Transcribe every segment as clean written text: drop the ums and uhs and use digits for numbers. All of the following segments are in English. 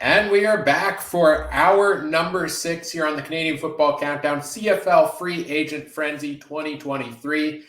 And we are back for hour number 6 here on the Canadian Football Countdown, CFL Free Agent Frenzy 2023.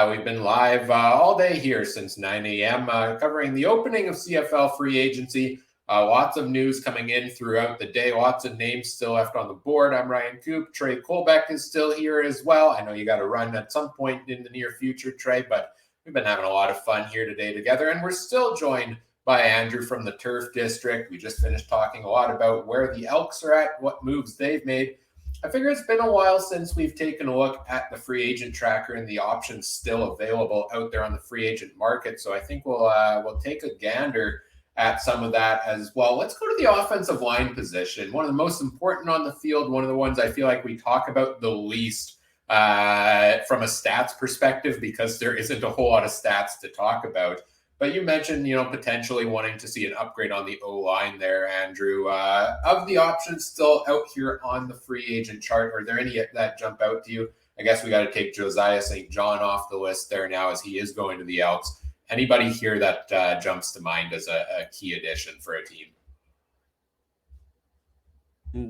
We've been live all day here since 9 a.m. Covering the opening of CFL Free Agency. Lots of news coming in throughout the day. Lots of names still left on the board. I'm Ryan Coop. Trey Colbeck is still here as well. I know you got to run at some point in the near future, Trey, but we've been having a lot of fun here today together. And we're still joined by Andrew from the Turf District. We just finished talking a lot about where the Elks are at, what moves they've made. I figure it's been a while since we've taken a look at the free agent tracker and the options still available out there on the free agent market. So I think we'll take a gander at some of that as well. Let's go to the offensive line position. One of the most important on the field, one of the ones I feel like we talk about the least from a stats perspective, because there isn't a whole lot of stats to talk about. But you mentioned, potentially wanting to see an upgrade on the O-line there, Andrew. Of the options still out here on the free agent chart, are there any that jump out to you? I guess we got to take Josiah St. John off the list there now, as he is going to the Elks. Anybody here that jumps to mind as a key addition for a team?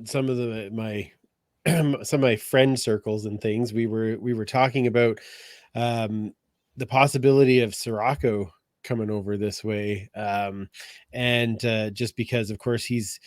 Some of my friend circles and things, we were talking about the possibility of Sirocco coming over this way, and just because, of course, he's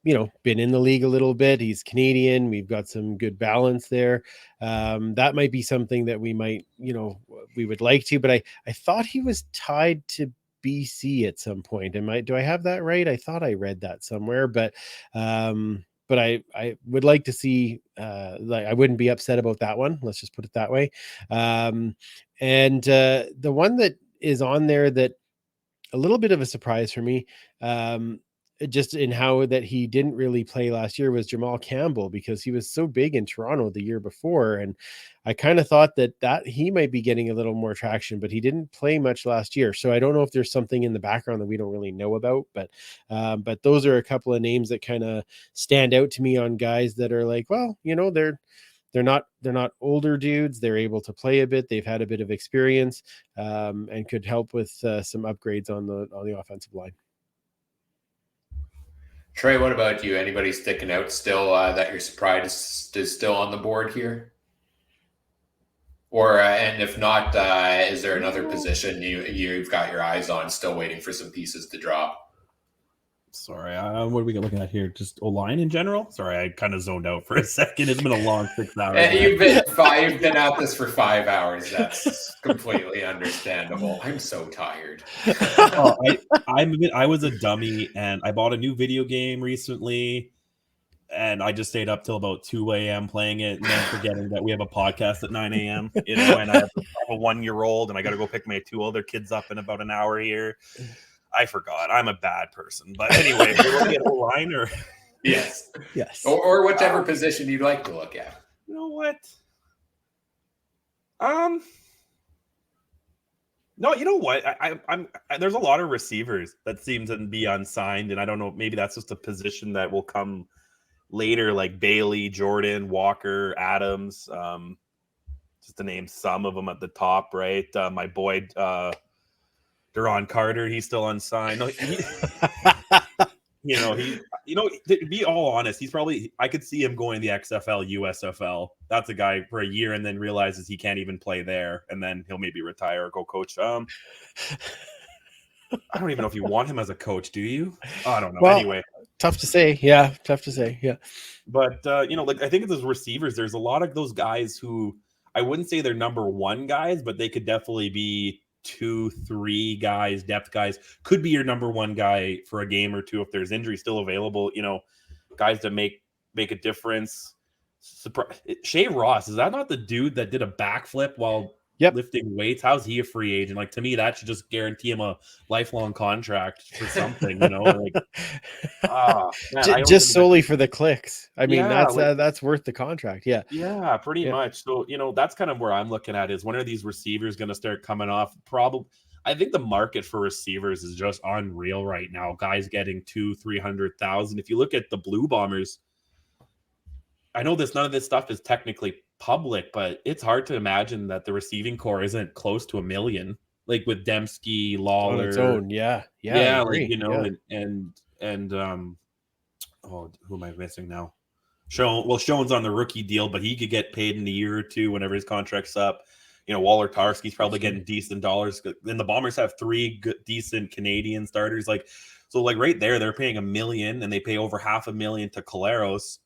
been in the league a little bit. He's Canadian. We've got some good balance there. That might be something that we might, we would like to. But I thought he was tied to BC at some point. Do I have that right? I thought I read that somewhere, but I would like to see, I wouldn't be upset about that one. Let's just put it that way. And the one that is on there that a little bit of a surprise for me, just in how that he didn't really play last year, was Jamal Campbell, because he was so big in Toronto the year before. And I kind of thought that he might be getting a little more traction, but he didn't play much last year. So I don't know if there's something in the background that we don't really know about, but those are a couple of names that kind of stand out to me on guys that are like, well, they're not older dudes. They're able to play a bit. They've had a bit of experience, and could help with some upgrades on the offensive line. Trey, what about you? Anybody sticking out still that you're surprised is still on the board here? Or and if not, is there another position you've got your eyes on, still waiting for some pieces to drop? Sorry, what are we looking at here? Just O-line in general? Sorry, I kind of zoned out for a second. It's been a long 6 hours. And you've been at this for 5 hours. That's completely understandable. I'm so tired. I was a dummy, and I bought a new video game recently, and I just stayed up till about 2 a.m. playing it, and then forgetting that we have a podcast at 9 a.m. And I have a 1-year-old, and I got to go pick my 2 other kids up in about an hour here. I forgot. I'm a bad person. But anyway, we're looking at O-line, or yes, or whichever position you'd like to look at. You know what? No, you know what? I'm there's a lot of receivers that seem to be unsigned, and I don't know. Maybe that's just a position that will come later, like Bailey, Jordan, Walker, Adams. Just to name some of them at the top, right? My boy. Duron Carter, he's still unsigned. No, to be all honest, he's probably, I could see him going to the XFL, USFL. That's a guy for a year and then realizes he can't even play there, and then he'll maybe retire or go coach. I don't even know if you want him as a coach, do you? I don't know. Well, anyway, tough to say. Yeah, tough to say. Yeah, but I think of those receivers. There's a lot of those guys who I wouldn't say they're number one guys, but they could definitely be 2-3 guys, depth guys. Could be your number one guy for a game or two if there's injury still available. Guys that make a difference. Shea Ross, is that not the dude that did a backflip while lifting weights? How's he a free agent? Like, to me, that should just guarantee him a lifelong contract for something. Just solely for the clicks. I mean, that's worth the contract. Yeah, pretty much. So that's kind of where I'm looking at, is when are these receivers going to start coming off? Probably, I think the market for receivers is just unreal right now. Guys getting 200,000-300,000. If you look at the Blue Bombers, I know none of this stuff is technically public, but it's hard to imagine that the receiving core isn't close to $1 million, like with Dembski, Lawler. On its own, yeah. And and who am I missing now? Schoen's on the rookie deal, but he could get paid in a year or two whenever his contract's up. Waller Tarski's probably getting decent dollars. Then the Bombers have 3 decent Canadian starters. So right there, they're paying $1 million, and they pay over $500,000 to Collaros.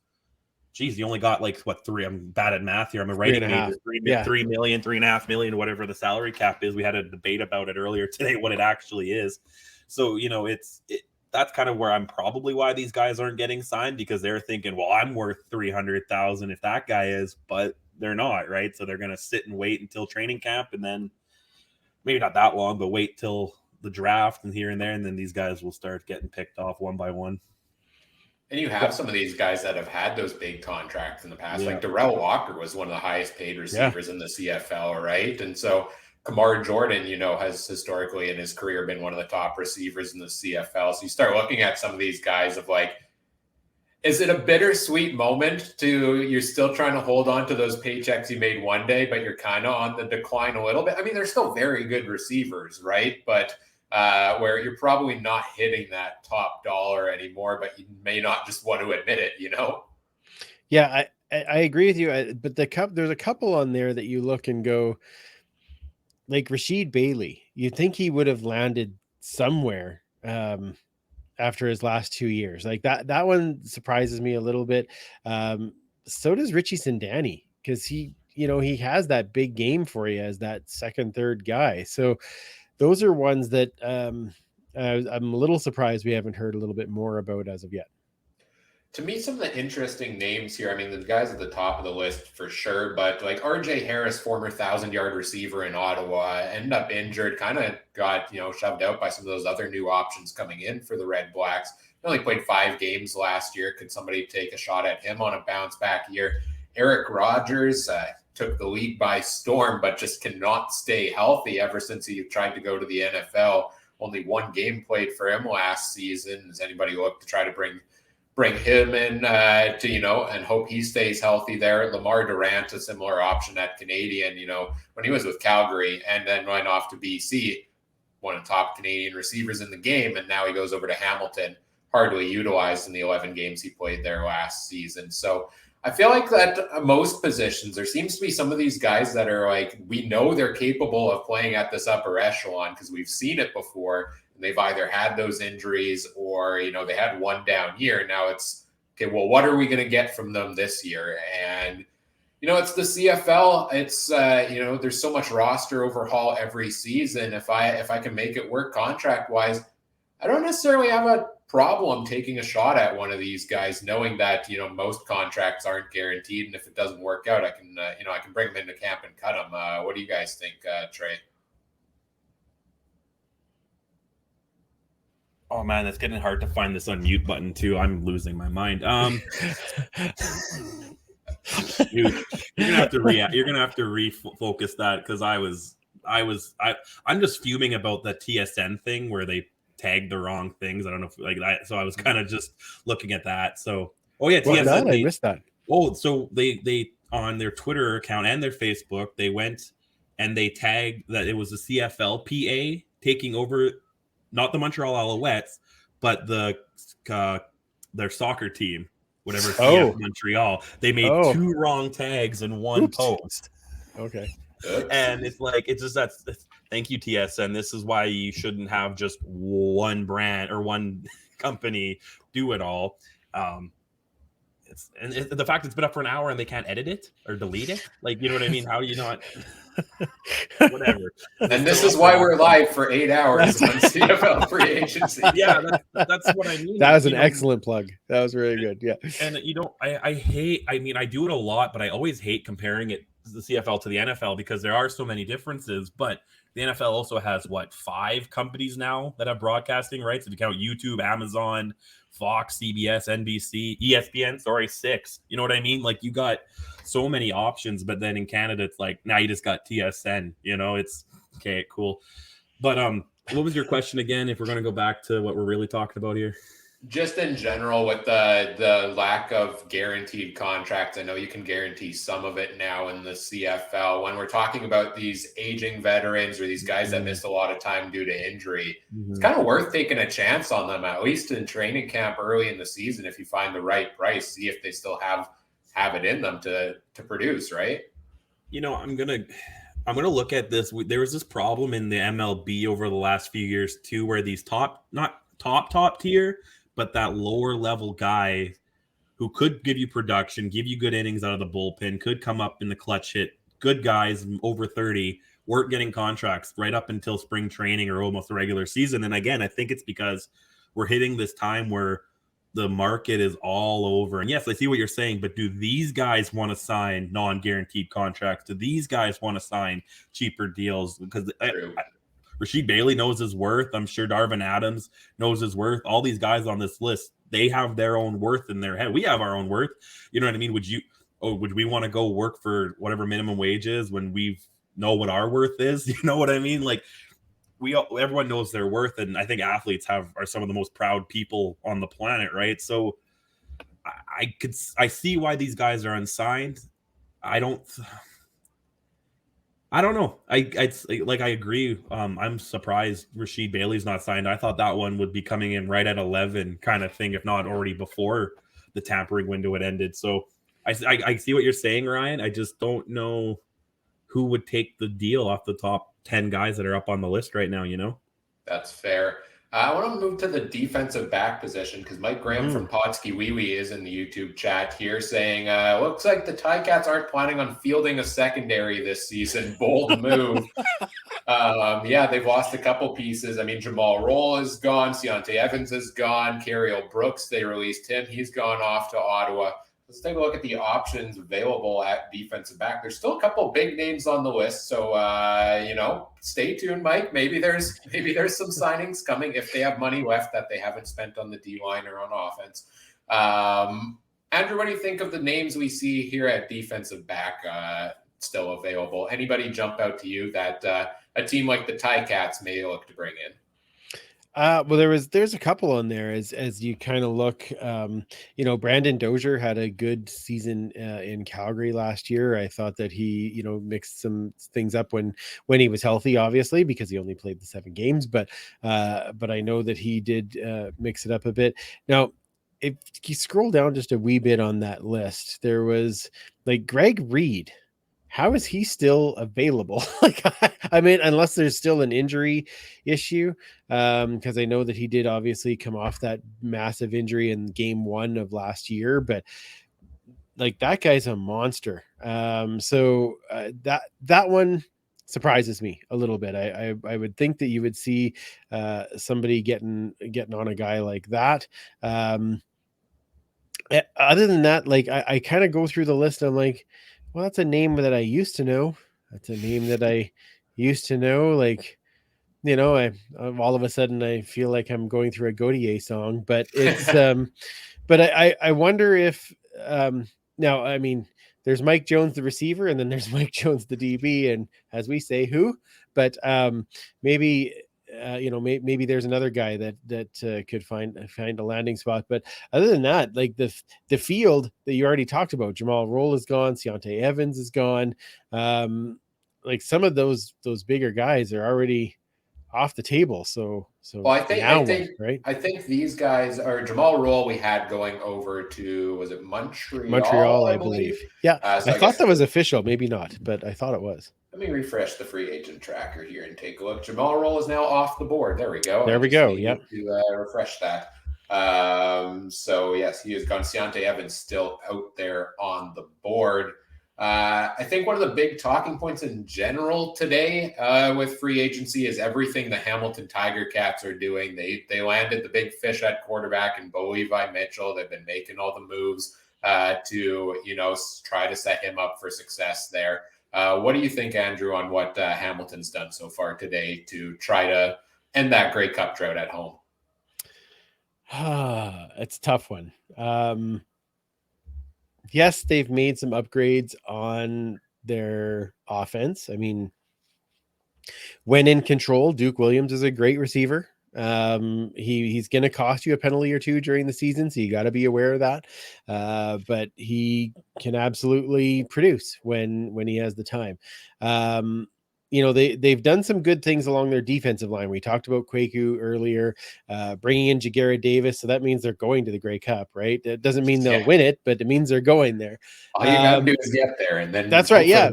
Geez, you only got 3. I'm bad at math here. I'm a writing major. 3 million, $3.5 million, whatever the salary cap is. We had a debate about it earlier today, what it actually is. So, that's kind of where I'm probably why these guys aren't getting signed, because they're thinking, well, I'm worth 300,000 if that guy is, but they're not, right? So they're going to sit and wait until training camp, and then maybe not that long, but wait till the draft and here and there. And then these guys will start getting picked off one by one. And you have some of these guys that have had those big contracts in the past. Like Darrell Walker was one of the highest paid receivers in the CFL, right? And so Kamar Jordan, has historically in his career been one of the top receivers in the CFL. So you start looking at some of these guys of is it a bittersweet moment you're still trying to hold on to those paychecks you made one day, but you're kind of on the decline a little bit? I mean, they're still very good receivers, right? But where you're probably not hitting that top dollar anymore, but you may not just want to admit it, Yeah, I agree with you. But there's a couple on there that you look and go, like Rashid Bailey. You'd think he would have landed somewhere after his last 2 years. Like that one surprises me a little bit. So does Richie Sindani, because he has that big game for you as that second, third guy. So those are ones that I'm a little surprised we haven't heard a little bit more about as of yet. To me, some of the interesting names here, I mean, the guys at the top of the list for sure, but RJ Harris, former 1,000-yard receiver in Ottawa, ended up injured, kind of got, shoved out by some of those other new options coming in for the Red Blacks. He only played 5 games last year. Could somebody take a shot at him on a bounce back year? Eric Rogers took the league by storm, but just cannot stay healthy ever since he tried to go to the NFL. Only 1 game played for him last season. Does anybody look to try to bring him in to, and hope he stays healthy there? Lamar Durant, a similar option at Canadian, when he was with Calgary and then went off to BC, one of the top Canadian receivers in the game. And now he goes over to Hamilton, hardly utilized in the 11 games he played there last season. So I feel like that most positions, there seems to be some of these guys that are we know they're capable of playing at this upper echelon because we've seen it before. And they've either had those injuries or, they had one down year. Now it's, okay, well, what are we going to get from them this year? And, it's the CFL. It's, there's so much roster overhaul every season. If I can make it work contract wise, I don't necessarily have a problem taking a shot at one of these guys, knowing that, most contracts aren't guaranteed. And if it doesn't work out, I can bring them into camp and cut them. What do you guys think, Trey? Oh man, it's getting hard to find this unmute button too. I'm losing my mind. Dude, you're gonna have to refocus that, because I'm just fuming about the TSN thing where they tagged the wrong things. I don't know if so I was kind of just looking at that. So TSN, I missed that. So they on their Twitter account and their Facebook, they went and they tagged that it was the CFL PA taking over, not the Montreal Alouettes, but their soccer team, whatever CF Montreal. They made 2 wrong tags in one post. Okay. And it's that's thank you, TSN. This is why you shouldn't have just one brand or one company do it all. The fact it's been up for an hour and they can't edit it or delete it. You know what I mean? How do you not? Whatever. And this is why we're live for 8 hours on CFL Free Agency. Yeah, that's what I mean. That was an excellent plug. That was really good. Yeah. And I hate. I mean, I do it a lot, but I always hate comparing it, the CFL to the NFL, because there are so many differences. But the NFL also has 5 companies now that have broadcasting rights. If you count YouTube, Amazon, Fox, CBS, NBC, ESPN, 6. You know what I mean? You got so many options, but then in Canada, it's now you just got TSN, it's okay, cool. But what was your question again? If we're going to go back to what we're really talking about here. Just in general, with the lack of guaranteed contracts, I know you can guarantee some of it now in the CFL. When we're talking about these aging veterans or these guys that missed a lot of time due to injury, it's kind of worth taking a chance on them, at least in training camp early in the season, if you find the right price, see if they still have it in them to produce, right? You know, I'm gonna look at this. There was this problem in the MLB over the last few years too, where these not top tier, but that lower level guy who could give you production, give you good innings out of the bullpen, could come up in the clutch hit, good guys over 30 weren't getting contracts right up until spring training or almost the regular season. And again, I think it's because we're hitting this time where the market is all over. And yes, I see what you're saying, but do these guys want to sign non-guaranteed contracts? Do these guys want to sign cheaper deals? Because Rasheed Bailey knows his worth. I'm sure Darvin Adams knows his worth. All these guys on this list, they have their own worth in their head. We have our own worth. You know what I mean? Would we want to go work for whatever minimum wage is when we know what our worth is? You know what I mean? Like, everyone knows their worth, and I think athletes are some of the most proud people on the planet, right? So I see why these guys are unsigned. I don't know. I agree. I'm surprised Rasheed Bailey's not signed. I thought that one would be coming in right at 11 kind of thing, if not already before the tampering window had ended. So I see what you're saying, Ryan. I just don't know who would take the deal off the top 10 guys that are up on the list right now, you know? That's fair. I want to move to the defensive back position because Mike Graham from Podsky Wee Wee is in the YouTube chat here saying, looks like the Ticats aren't planning on fielding a secondary this season. Bold move. Yeah, they've lost a couple pieces. I mean, Jamal Roll is gone. Ciante Evans is gone. Carriel Brooks, they released him. He's gone off to Ottawa. Let's take a look at the options available at defensive back. There's still a couple big names on the list, so stay tuned, Mike. Maybe there's some signings coming if they have money left that they haven't spent on the D line or on offense. Andrew, what do you think of the names we see here at defensive back still available? Anybody jump out to you that a team like the Ticats may look to bring in? Well, there's a couple on there as you kind of look. Brandon Dozier had a good season in Calgary last year. I thought that he mixed some things up when he was healthy, obviously because he only played the 7 games. But I know that he did mix it up a bit. Now, if you scroll down just a wee bit on that list, there was like Greg Reed. How is he still available? I mean, unless there's still an injury issue, because I know that he did obviously come off that massive injury in game 1 of last year, but like that guy's a monster. So that one surprises me a little bit. I would think that you would see somebody getting on a guy like that. Other than that, like I kind of go through the list and I'm like, well, that's a name that I used to know. That's a name that I used to know. Like, I all of a sudden I feel like I'm going through a Gautier song, but it's but I wonder if now, I mean, there's Mike Jones, the receiver, and then there's Mike Jones, the DB, and as we say, who? But maybe maybe there's another guy that could find a landing spot. But other than that, like the field that you already talked about, Jamal Roll is gone, Ciante Evans is gone. Like some of those bigger guys are already off the table. So well, I think right? I think these guys are Jamal Roll. We had going over to, was it Montreal? Montreal, I believe. Yeah, I thought that was official. Maybe not, but I thought it was. Let me refresh the free agent tracker here and take a look. Jamal Roll is now off the board. There we go. There we go. Yeah. To refresh that. So yes, he has gone. Ciante Evans still out there on the board. I think one of the big talking points in general today with free agency is everything the Hamilton Tiger Cats are doing. They landed the big fish at quarterback in Bo Levi Mitchell. They've been making all the moves to try to set him up for success there. What do you think, Andrew, on what Hamilton's done so far today to try to end that Grey Cup drought at home? It's a tough one. Yes, they've made some upgrades on their offense. I mean, when in control, Duke Williams is a great receiver. He's going to cost you a penalty or two during the season, so you got to be aware of that. But he can absolutely produce when he has the time. They've done some good things along their defensive line. We talked about Kwaku earlier, bringing in Jagera Davis. So that means they're going to the Grey Cup, right? It doesn't mean they'll win it, but it means they're going there. All you got to do is get there, and then that's right. Yeah,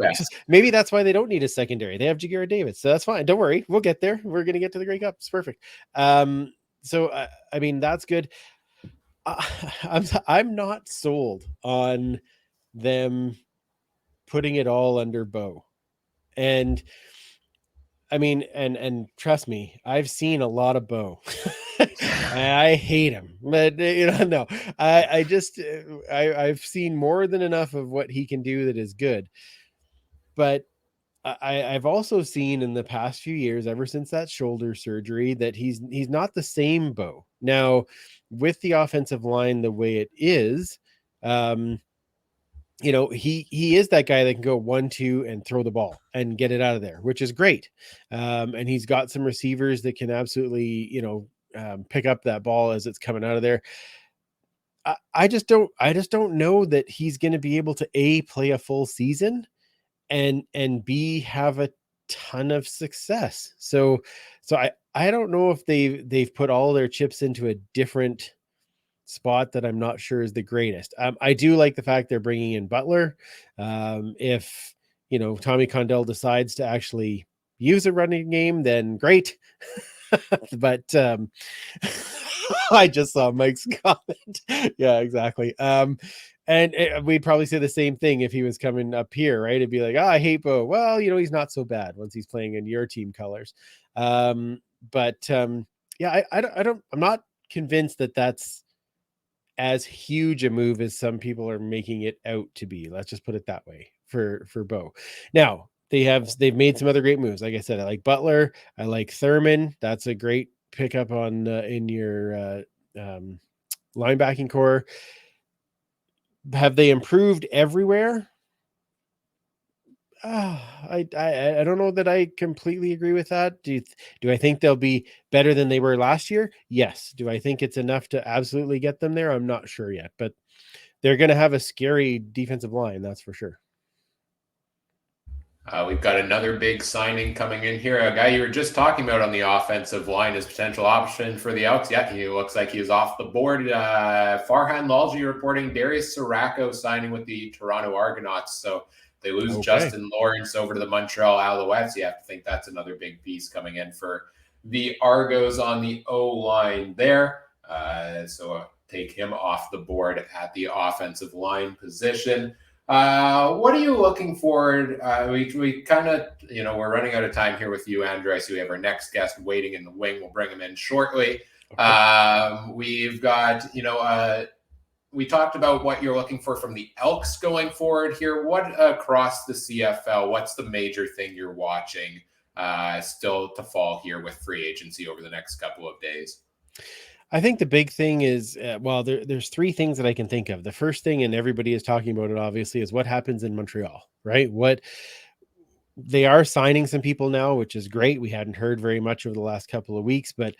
maybe that's why they don't need a secondary. They have Jagera Davis, so that's fine. Don't worry, we'll get there. We're going to get to the Grey Cup. It's perfect. So I mean, that's good. I'm not sold on them putting it all under Bo. And I mean, and trust me, I've seen a lot of Bo. I hate him, but no, I've seen more than enough of what he can do that is good. But I've also seen in the past few years, ever since that shoulder surgery, that he's not the same Bo. Now, with the offensive line the way it is, he is that guy that can go 1-2 and throw the ball and get it out of there, which is great. And he's got some receivers that can absolutely, pick up that ball as it's coming out of there. I just don't know that he's going to be able to play a full season and B, have a ton of success. So I don't know if they've put all their chips into a different spot that I'm not sure is the greatest. I do like the fact they're bringing in Butler. If Tommy Condell decides to actually use a running game, then great. But I just saw Mike's comment. Yeah, exactly. And we'd probably say the same thing if he was coming up here, right? It'd be like, I hate Bo. Well, he's not so bad once he's playing in your team colors. I'm not convinced that that's as huge a move as some people are making it out to be. Let's just put it that way for Bo. Now they've made some other great moves. Like I said, I like Butler. I like Thurman. That's a great pickup on in your linebacking core. Have they improved everywhere? I don't know that I completely agree with that. Do I think they'll be better than they were last year? Yes. Do I think it's enough to absolutely get them there? I'm not sure yet, but they're going to have a scary defensive line. That's for sure. We've got another big signing coming in here. A guy you were just talking about on the offensive line as potential option for the Elks. Yeah, he looks like he's off the board. Farhan Lalji reporting Darius Siracco signing with the Toronto Argonauts. So they lose Justin Lawrence over to the Montreal Alouettes. You have to think that's another big piece coming in for the Argos on the O-line there. So take him off the board at the offensive line position. What are you looking for? We kind of, we're running out of time here with you, Andrew. I see we have our next guest waiting in the wing. We'll bring him in shortly. Okay. We've got, we talked about what you're looking for from the Elks going forward here. What across the CFL, what's the major thing you're watching still to fall here with free agency over the next couple of days? I think the big thing is, there's three things that I can think of. The first thing, and everybody is talking about it, obviously, is what happens in Montreal, right? They are signing some people now, which is great. We hadn't heard very much over the last couple of weeks, but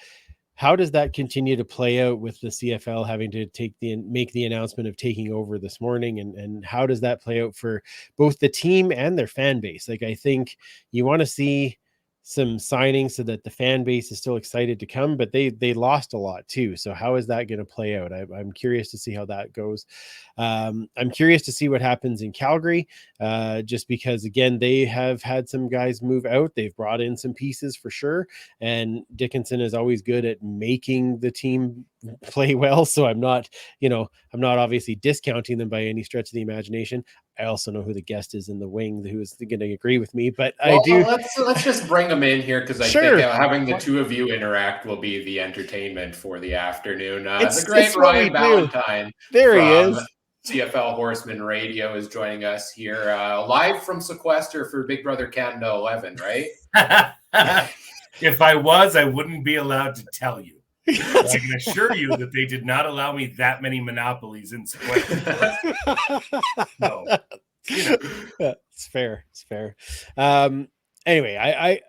how does that continue to play out with the CFL having to make the announcement of taking over this morning? And how does that play out for both the team and their fan base? Like, I think you want to see some signings so that the fan base is still excited to come, but they lost a lot too. So how is that going to play out? I'm curious to see how that goes. I'm curious to see what happens in Calgary, just because, again, they have had some guys move out. They've brought in some pieces for sure. And Dickinson is always good at making the team play well. So I'm not obviously discounting them by any stretch of the imagination. I also know who the guest is in the wing who is going to agree with me, but I do. Let's just bring them in here because I think having the two of you interact will be the entertainment for the afternoon. The great Ryan Ballantine. There he is. CFL Horsemen Radio is joining us here live from Sequester for Big Brother Canada 11, right? If I was, I wouldn't be allowed to tell you. I can assure you that they did not allow me that many monopolies in Sequester. No. It's fair. anyway,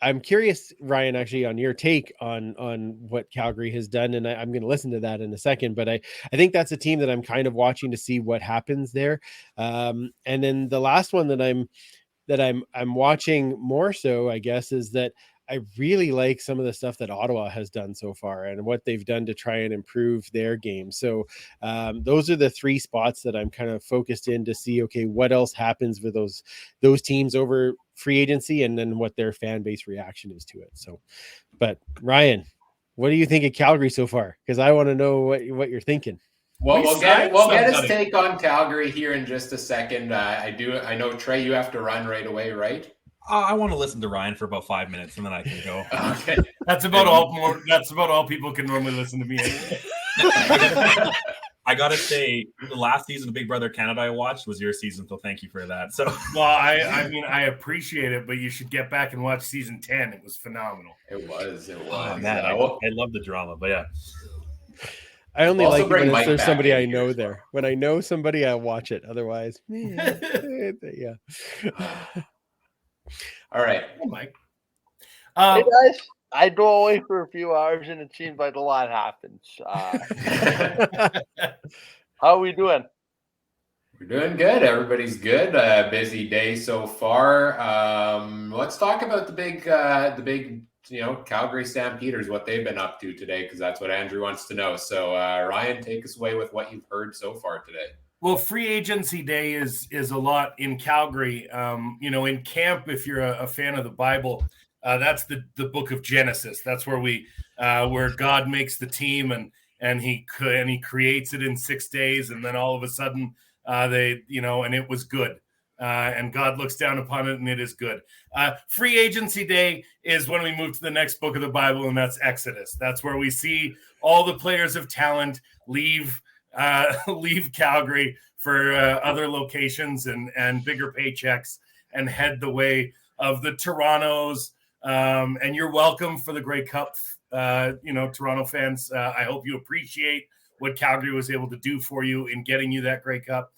I'm curious, Ryan, actually on your take on what Calgary has done, and I'm going to listen to that in a second. But I think that's a team that I'm kind of watching to see what happens there. And then the last one that I'm watching more so, I guess, is that I really like some of the stuff that Ottawa has done so far and what they've done to try and improve their game. So those are the three spots that I'm kind of focused in to see, okay, what else happens with those teams over free agency and then what their fan base reaction is to it. So, but Ryan, what do you think of Calgary so far? Because I want to know what you're thinking. Well, we'll get his take on Calgary here in just a second. I know, Trey, you have to run right away, right? I want to listen to Ryan for about 5 minutes and then I can go. Okay. That's about all people can normally listen to me anyway. I gotta say, the last season of Big Brother Canada I watched was your season, so thank you for that. So, well, I mean, I appreciate it, but you should get back and watch season 10. It was phenomenal. It was. Oh, man, I love the drama, but yeah. I only like it when there's somebody I know there. When I know somebody, I watch it. Otherwise, yeah. All right. Hey, Mike. Hey guys, I go away for a few hours and it seems like a lot happens. How are we doing? We're doing good. Everybody's good. Busy day so far. Let's talk about the big, Calgary Stampeders, what they've been up to today, because that's what Andrew wants to know. So, Ryan, take us away with what you've heard so far today. Well, free agency day is a lot in Calgary. In camp, if you're a fan of the Bible, that's the book of Genesis. That's where where God makes the team and he creates it in 6 days, and then all of a sudden and it was good. And God looks down upon it, and it is good. Free agency day is when we move to the next book of the Bible, and that's Exodus. That's where we see all the players of talent leave Calgary for other locations and bigger paychecks and head the way of the Torontos. And you're welcome for the Grey Cup, Toronto fans. I hope you appreciate what Calgary was able to do for you in getting you that Grey Cup.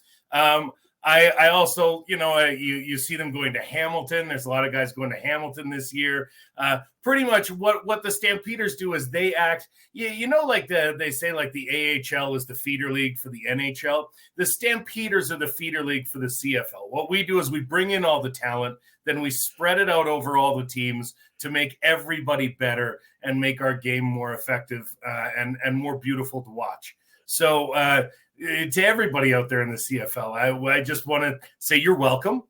I also, you see them going to Hamilton. There's a lot of guys going to Hamilton this year. Pretty much what the Stampeders do is they act, they say like the AHL is the feeder league for the NHL. The Stampeders are the feeder league for the CFL. What we do is we bring in all the talent, then we spread it out over all the teams to make everybody better and make our game more effective and more beautiful to watch. So, to everybody out there in the CFL, I just want to say you're welcome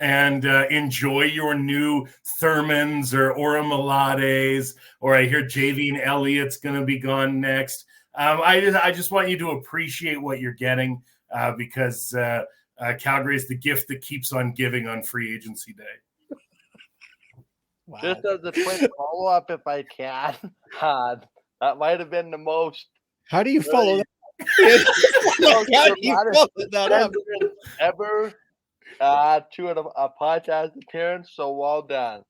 and enjoy your new Thurmans or Oramalades, or I hear Javian Elliott's going to be gone next. I just want you to appreciate what you're getting because Calgary is the gift that keeps on giving on free agency day. Wow. Just as a quick follow-up, if I can, that might have been the most. How do you follow that? Ever to a podcast appearance, so well done.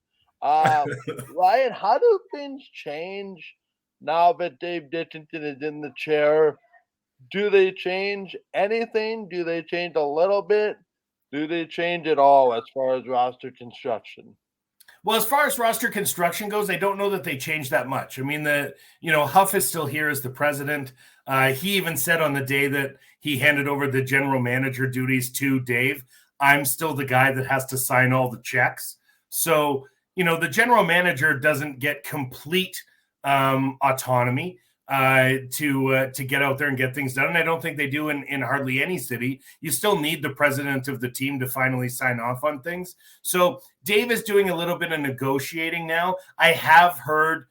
Ryan, how do things change now that Dave Ditchington is in the chair? Do they change anything? Do they change a little bit? Do they change at all as far as roster construction? Well, as far as roster construction goes, I don't know that they changed that much. I mean, Huff is still here as the president. He even said on the day that he handed over the general manager duties to Dave, I'm still the guy that has to sign all the checks. So, the general manager doesn't get complete autonomy to get out there and get things done. And I don't think they do in hardly any city. You still need the president of the team to finally sign off on things. So Dave is doing a little bit of negotiating now. I have heard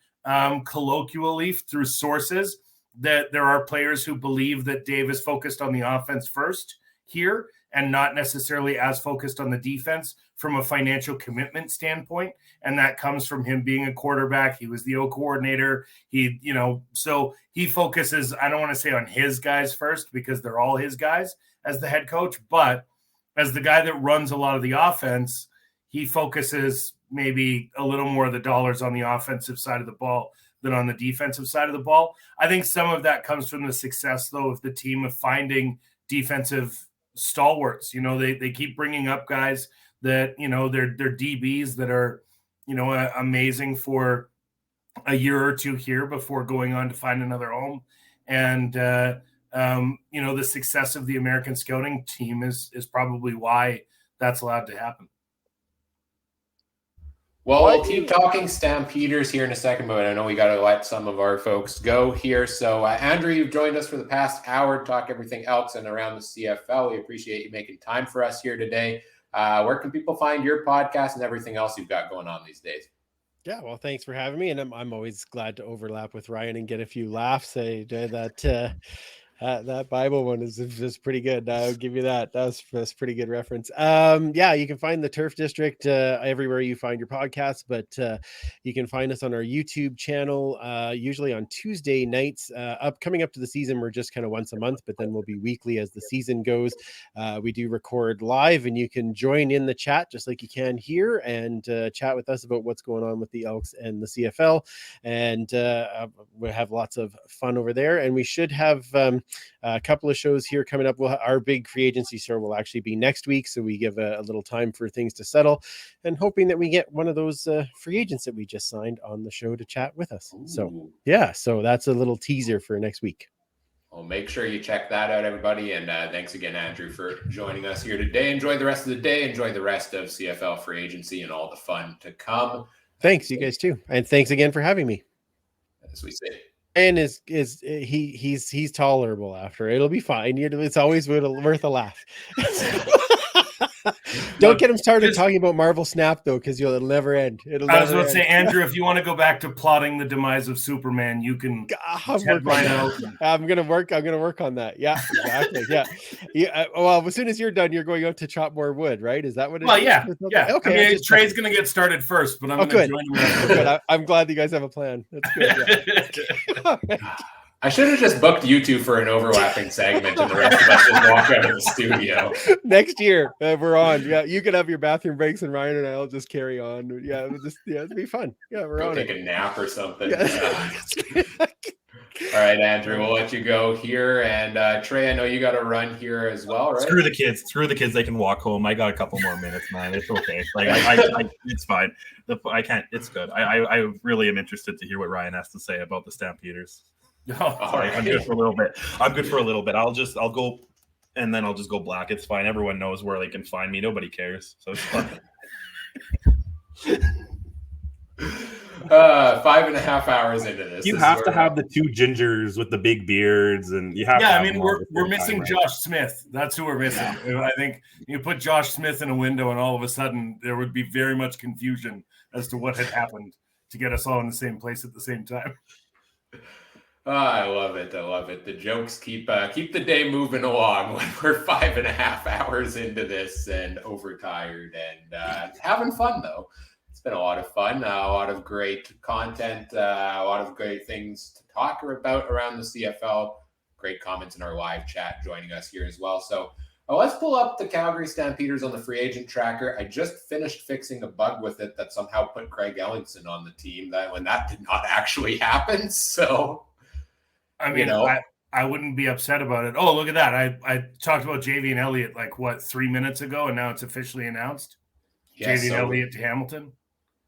colloquially through sources that there are players who believe that Dave is focused on the offense first here and not necessarily as focused on the defense from a financial commitment standpoint. And that comes from him being a quarterback. He was the O coordinator. So he focuses, I don't want to say on his guys first because they're all his guys as the head coach, but as the guy that runs a lot of the offense, he focuses maybe a little more of the dollars on the offensive side of the ball than on the defensive side of the ball. I think some of that comes from the success, though, of the team of finding defensive stalwarts. They keep bringing up guys that, they're DBs that are, amazing for a year or two here before going on to find another home. And, the success of the American scouting team is probably why that's allowed to happen. Well, we'll keep talking Stampeders here in a second, but I know we got to let some of our folks go here. So, Andrew, you've joined us for the past hour to talk everything else and around the CFL. We appreciate you making time for us here today. Where can people find your podcast and everything else you've got going on these days? Yeah, well, thanks for having me, and I'm always glad to overlap with Ryan and get a few laughs. That Bible one is pretty good. I'll give you that. That's pretty good reference. Yeah, you can find the Turf District everywhere you find your podcasts, but you can find us on our YouTube channel, usually on Tuesday nights. Coming up to the season, we're just kind of once a month, but then we'll be weekly as the season goes. We do record live, and you can join in the chat just like you can here and chat with us about what's going on with the Elks and the CFL. And we have lots of fun over there, and we should have a couple of shows here coming up. Our big free agency show will actually be next week, so we give a little time for things to settle, and hoping that we get one of those free agents that we just signed on the show to chat with us. Ooh. So that's a little teaser for next week. Well, make sure you check that out, everybody. And thanks again, Andrew, for joining us here today. Enjoy the rest of the day. Enjoy the rest of CFL free agency and all the fun to come. Thanks, you guys too, and thanks again for having me. As we say. And he's tolerable after. It'll be fine. It's always worth a laugh. Don't get him started talking about Marvel Snap though, because it'll never end. I was going to say, Andrew, if you want to go back to plotting the demise of Superman, you can. I'm gonna work on that. Yeah, exactly. Yeah. Well, as soon as you're done, you're going out to chop more wood, right? Is that what it is? Well, yeah. Okay. I mean, Trey's going to get started first, but I'm going to join him. Good. I'm glad you guys have a plan. That's good. Yeah. I should have just booked you two for an overlapping segment and the rest of us just walk out of the studio. Next year, we're on. Yeah, you can have your bathroom breaks and Ryan and I'll just carry on. Yeah, it'll be fun. Yeah, we're on. Take a nap or something. Yeah. All right, Andrew, we'll let you go here. And Trey, I know you got to run here as well, right? Screw the kids. They can walk home. I got a couple more minutes, man. It's okay. Like I it's fine. I can't. It's good. I really am interested to hear what Ryan has to say about the Stampeders. Sorry, I'm good for a little bit. I'll go and then I'll just go black. It's fine. Everyone knows where they can find me. Nobody cares. So it's fine. 5.5 hours into this. You have to have the two gingers with the big beards, and you have to have we're missing Josh Smith. That's who we're missing. Yeah. I think you put Josh Smith in a window and all of a sudden there would be very much confusion as to what had happened to get us all in the same place at the same time. Oh, I love it. The jokes keep the day moving along when we're 5.5 hours into this and overtired and having fun, though. It's been a lot of fun, a lot of great content, a lot of great things to talk about around the CFL. Great comments in our live chat joining us here as well. So let's pull up the Calgary Stampeders on the free agent tracker. I just finished fixing a bug with it that somehow put Craig Ellingson on the team when that did not actually happen. So... I mean, I wouldn't be upset about it. Oh, look at that. I talked about JV and Elliott 3 minutes ago, and now it's officially announced. Yeah, JV and Elliott to Hamilton.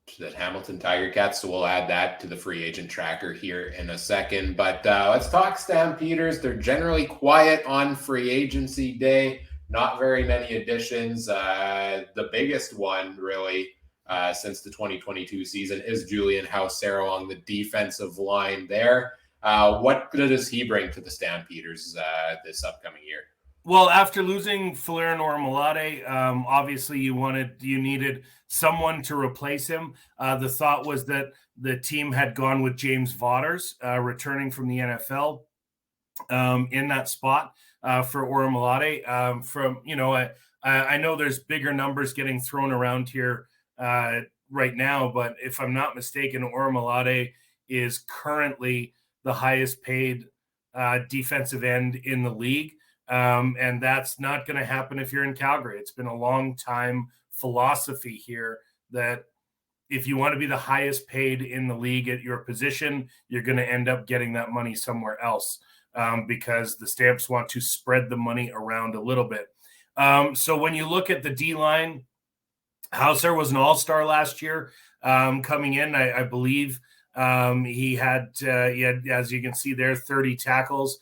To the Hamilton Tiger Cats, so we'll add that to the free agent tracker here in a second. But let's talk Stampeders. They're generally quiet on free agency day. Not very many additions. The biggest one, really, since the 2022 season is Julian Hauser along the defensive line there. What does he bring to the Stampeders this upcoming year? Well, after losing Folarin Orimolade, obviously you needed someone to replace him. The thought was that the team had gone with James Vaughters, returning from the NFL, in that spot for Orimolade. I know there's bigger numbers getting thrown around here right now, but if I'm not mistaken, Orimolade is currently the highest paid defensive end in the league. And that's not going to happen if you're in Calgary. It's been a long time philosophy here that if you want to be the highest paid in the league at your position, you're going to end up getting that money somewhere else because the Stamps want to spread the money around a little bit. So when you look at the D-line, Hauser was an all-star last year coming in. I believe he had, as you can see there, 30 tackles,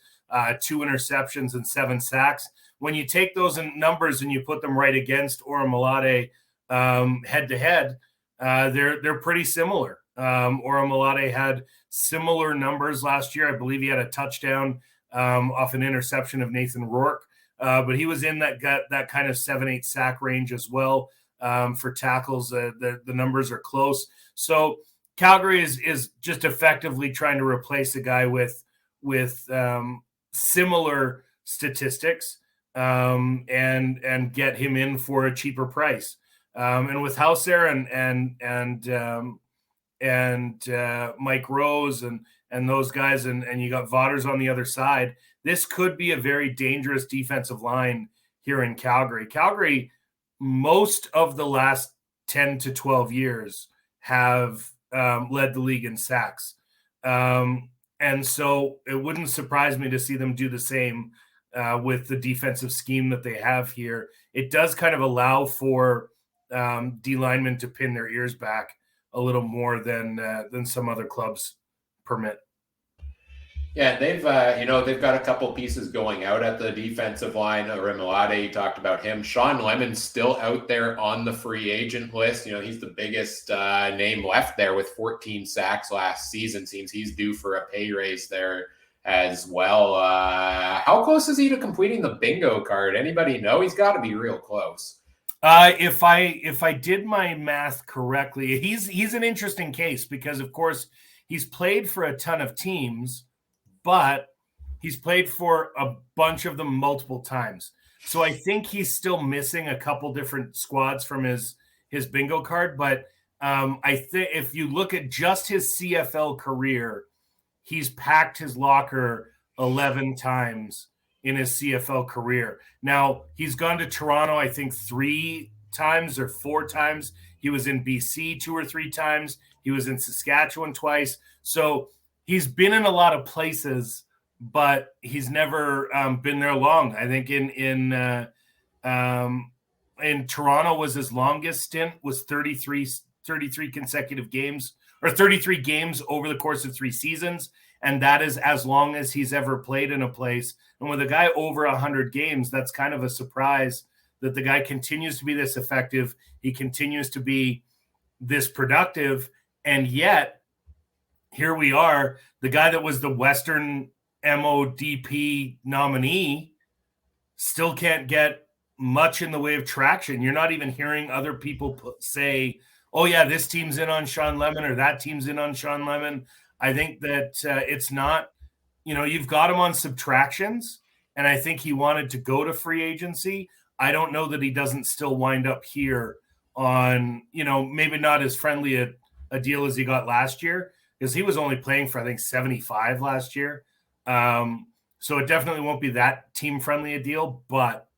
2 interceptions, and 7 sacks. When you take those numbers and you put them right against Oramolade head-to-head, they're pretty similar. Oramolade had similar numbers last year. I believe he had a touchdown off an interception of Nathan Rourke, but he was in that kind of 7-8 sack range as well. For tackles, the numbers are close. So Calgary is just effectively trying to replace a guy with similar statistics and get him in for a cheaper price. And with Hauser and Mike Rose and those guys, and you got Vaughters on the other side, this could be a very dangerous defensive line here in Calgary. Calgary, most of the last 10 to 12 years, have led the league in sacks. And so it wouldn't surprise me to see them do the same with the defensive scheme that they have here. It does kind of allow for D linemen to pin their ears back a little more than some other clubs permit. Yeah, they've got a couple pieces going out at the defensive line. Remilade, you talked about him. Sean Lemon's still out there on the free agent list. He's the biggest name left there with 14 sacks last season. Seems he's due for a pay raise there as well. How close is he to completing the bingo card? Anybody know? He's got to be real close. If I did my math correctly, he's an interesting case because, of course, he's played for a ton of teams, but he's played for a bunch of them multiple times. So I think he's still missing a couple different squads from his bingo card. But I think if you look at just his CFL career, he's packed his locker 11 times in his CFL career. Now, he's gone to Toronto, I think 3 times or 4 times. He was in BC 2 or 3 times. He was in Saskatchewan twice. So he's been in a lot of places, but he's never been there long. I think in Toronto was his longest stint, was 33 consecutive games, or 33 games over the course of 3 seasons. And that is as long as he's ever played in a place. And with a guy over 100 games, that's kind of a surprise that the guy continues to be this effective. He continues to be this productive. And yet, here we are, the guy that was the Western MODP nominee still can't get much in the way of traction. You're not even hearing other people say, oh, yeah, this team's in on Sean Lemon or that team's in on Sean Lemon. I think that it's not, you've got him on subtractions, and I think he wanted to go to free agency. I don't know that he doesn't still wind up here on, maybe not as friendly a deal as he got last year, because he was only playing for, I think, 75 last year. So it definitely won't be that team-friendly a deal, but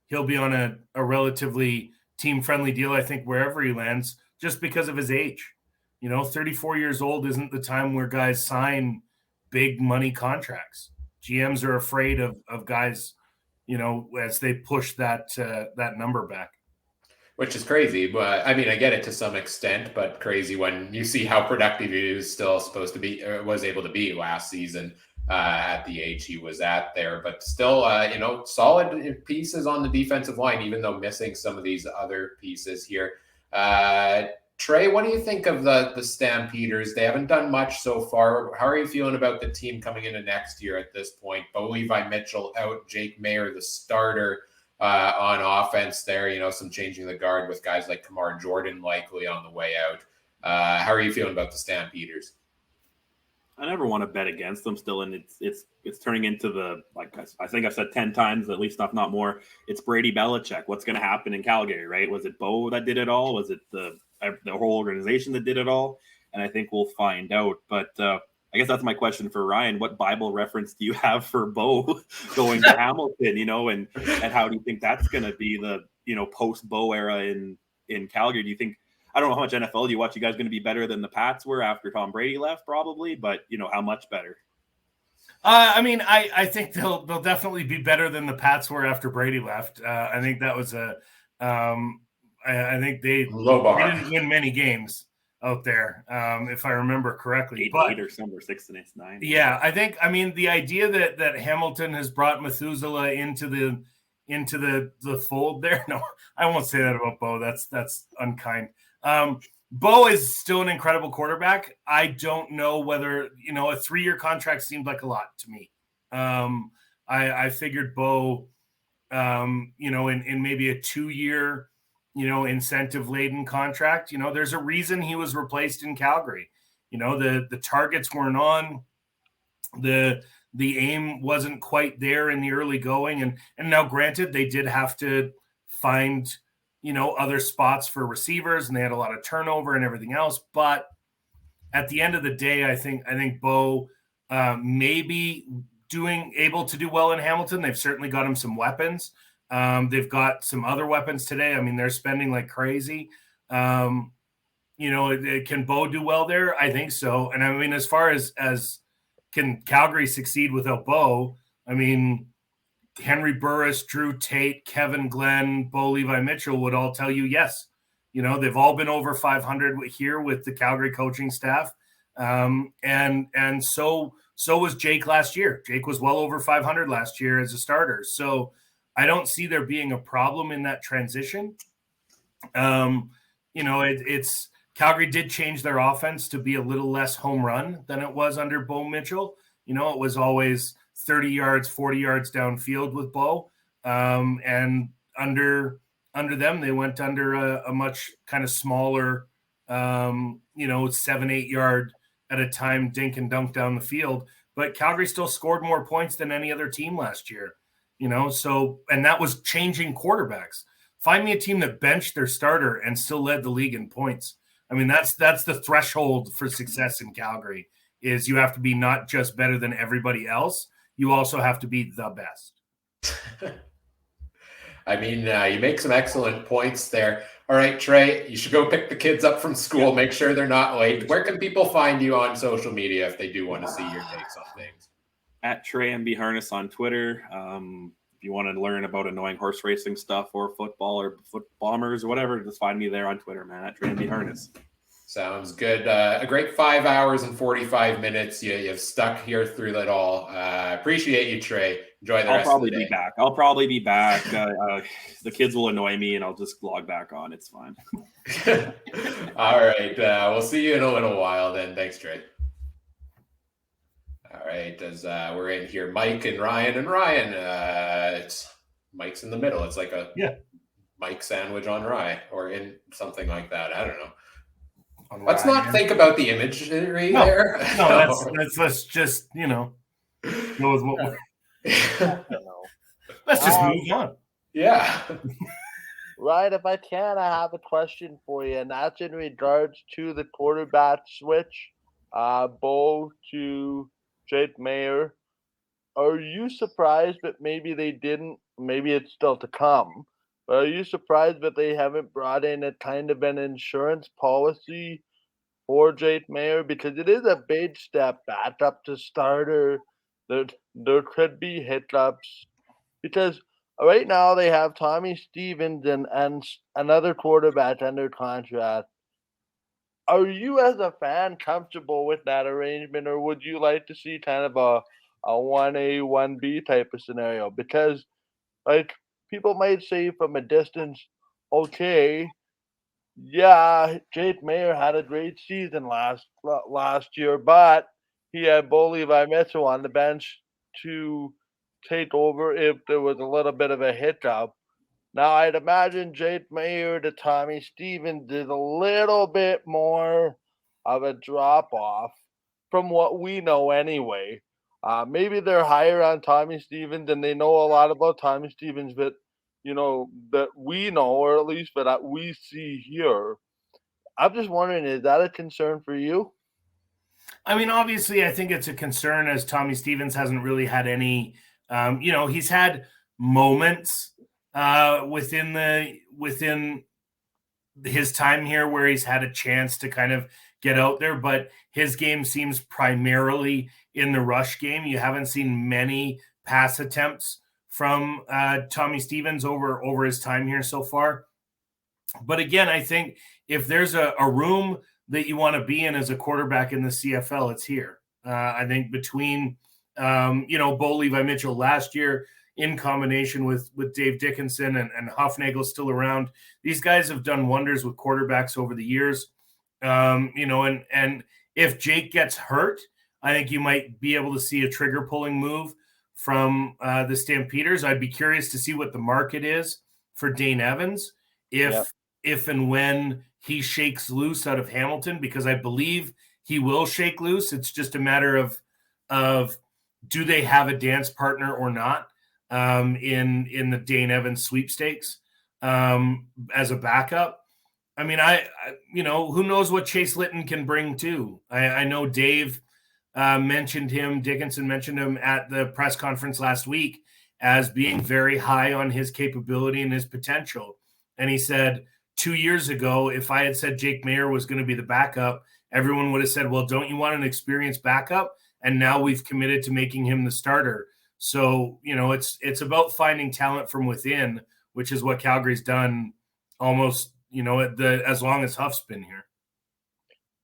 he'll be on a relatively team-friendly deal, I think, wherever he lands, just because of his age. 34 years old isn't the time where guys sign big money contracts. GMs are afraid of guys, as they push that number back. Which is crazy. But I mean, I get it to some extent, but crazy when you see how productive he was still supposed to be, or was able to be last season at the age he was at there. But still, solid pieces on the defensive line, even though missing some of these other pieces here. Trey, what do you think of the Stampeders? They haven't done much so far. How are you feeling about the team coming into next year at this point? Bo Levi Mitchell out, Jake Mayer, the starter on offense there. Some changing the guard with guys like Kamar Jordan likely on the way out. How are you feeling about the Stampeders? I never want to bet against them still, and it's turning into the, like I think I've said 10 times, at least if not more, it's Brady Belichick. What's going to happen in Calgary, right? Was it Bo that did it all? Was it the whole organization that did it all? And I think we'll find out. But I guess that's my question for Ryan. What Bible reference do you have for Bo going to Hamilton, and how do you think that's going to be the, post-Bo era in Calgary? Do you think, I don't know how much NFL you watch, you guys going to be better than the Pats were after Tom Brady left, probably, but how much better? I think they'll definitely be better than the Pats were after Brady left. I think that was I think they Low bar. didn't win many games out there, if I remember correctly. 8 or somewhere 6-9. Yeah, I mean, the idea that Hamilton has brought Methuselah into the fold there. No, I won't say that about Bo. That's unkind. Bo is still an incredible quarterback. I don't know whether, a 3-year contract seemed like a lot to me. I figured Bo, in maybe a 2-year, incentive-laden contract. There's a reason he was replaced in Calgary. The targets weren't on. The aim wasn't quite there in the early going. And now, granted, they did have to find, other spots for receivers, and they had a lot of turnover and everything else. But at the end of the day, I think Bo may be able to do well in Hamilton. They've certainly got him some weapons. They've got some other weapons today. I mean, they're spending like crazy. Can Bo do well there? I think so. And I mean, as far as can Calgary succeed without Bo? I mean, Henry Burris, Drew Tate, Kevin Glenn, Bo Levi Mitchell would all tell you yes. They've all been over 500 here with the Calgary coaching staff. And so was Jake last year. Jake was well over 500 last year as a starter. So I don't see there being a problem in that transition. It's Calgary did change their offense to be a little less home run than it was under Bo Mitchell. It was always 30 yards, 40 yards downfield with Bo. And under them, they went under a much kind of smaller, 7-8 yard at a time dink and dunk down the field. But Calgary still scored more points than any other team last year. And that was changing quarterbacks. Find me a team that benched their starter and still led the league in points. I mean, that's the threshold for success in Calgary, is you have to be not just better than everybody else, you also have to be the best. I mean, you make some excellent points there. All right, Trey, you should go pick the kids up from school. Make sure they're not late. Where can people find you on social media if they do want to see your takes on things? At Trey MB Harness on Twitter. If you want to learn about annoying horse racing stuff or football or foot bombers or whatever, just find me there on Twitter, man, at Trey MB Harness. Sounds good. A great 5 hours and 45 minutes. You've stuck here through that all. Appreciate you, Trey. Enjoy the rest of the day. I'll probably be back. The kids will annoy me, and I'll just log back on. It's fine. All right. We'll see you in a little while then. Thanks, Trey. All right. As we're in here, Mike and Ryan. It's Mike's in the middle. It's like a Mike sandwich on rye or in something like that. I don't know. Let's not think about the imagery there. No, let's just, go with what we're... Let's just move on. Yeah. Right, if I can, I have a question for you, and that's in regards to the quarterback switch, Bo to Jake Maier. Are you surprised that maybe they didn't, maybe it's still to come, but are you surprised that they haven't brought in a kind of an insurance policy for Jake Maier? Because it is a big step back up to starter. There could be hiccups. Because right now they have Tommy Stevens and another quarterback under contract. Are you as a fan comfortable with that arrangement, or would you like to see kind of a 1A, 1B type of scenario? Because, like, people might say from a distance, okay, yeah, Jake Maier had a great season last year, but he had Bo Levi Mitchell on the bench to take over if there was a little bit of a hiccup. Now, I'd imagine Jake Maier to Tommy Stevens is a little bit more of a drop-off from what we know anyway. Maybe they're higher on Tommy Stevens and they know a lot about Tommy Stevens that we know, or at least that we see here. I'm just wondering, is that a concern for you? I mean, obviously, I think it's a concern as Tommy Stevens hasn't really had any, he's had moments within his time here where he's had a chance to kind of get out there, but his game seems primarily in the rush game. You haven't seen many pass attempts from Tommy Stevens over his time here so far. But again, I think if there's a room that you want to be in as a quarterback in the CFL, it's here. I think between, Bo Levi Mitchell last year in combination with Dave Dickinson and Huffnagel still around, these guys have done wonders with quarterbacks over the years. And if Jake gets hurt, I think you might be able to see a trigger pulling move from the Stampeders. I'd be curious to see what the market is for Dane Evans if and when he shakes loose out of Hamilton, because I believe he will shake loose. It's just a matter of do they have a dance partner or not in the Dane Evans sweepstakes as a backup. I mean, who knows what Chase Litton can bring too. I know Dave mentioned him, Dickinson mentioned him at the press conference last week as being very high on his capability and his potential. And he said 2 years ago, if I had said Jake Maier was going to be the backup, everyone would have said, well, don't you want an experienced backup? And now we've committed to making him the starter. So, it's about finding talent from within, which is what Calgary's done almost, as long as Huff's been here.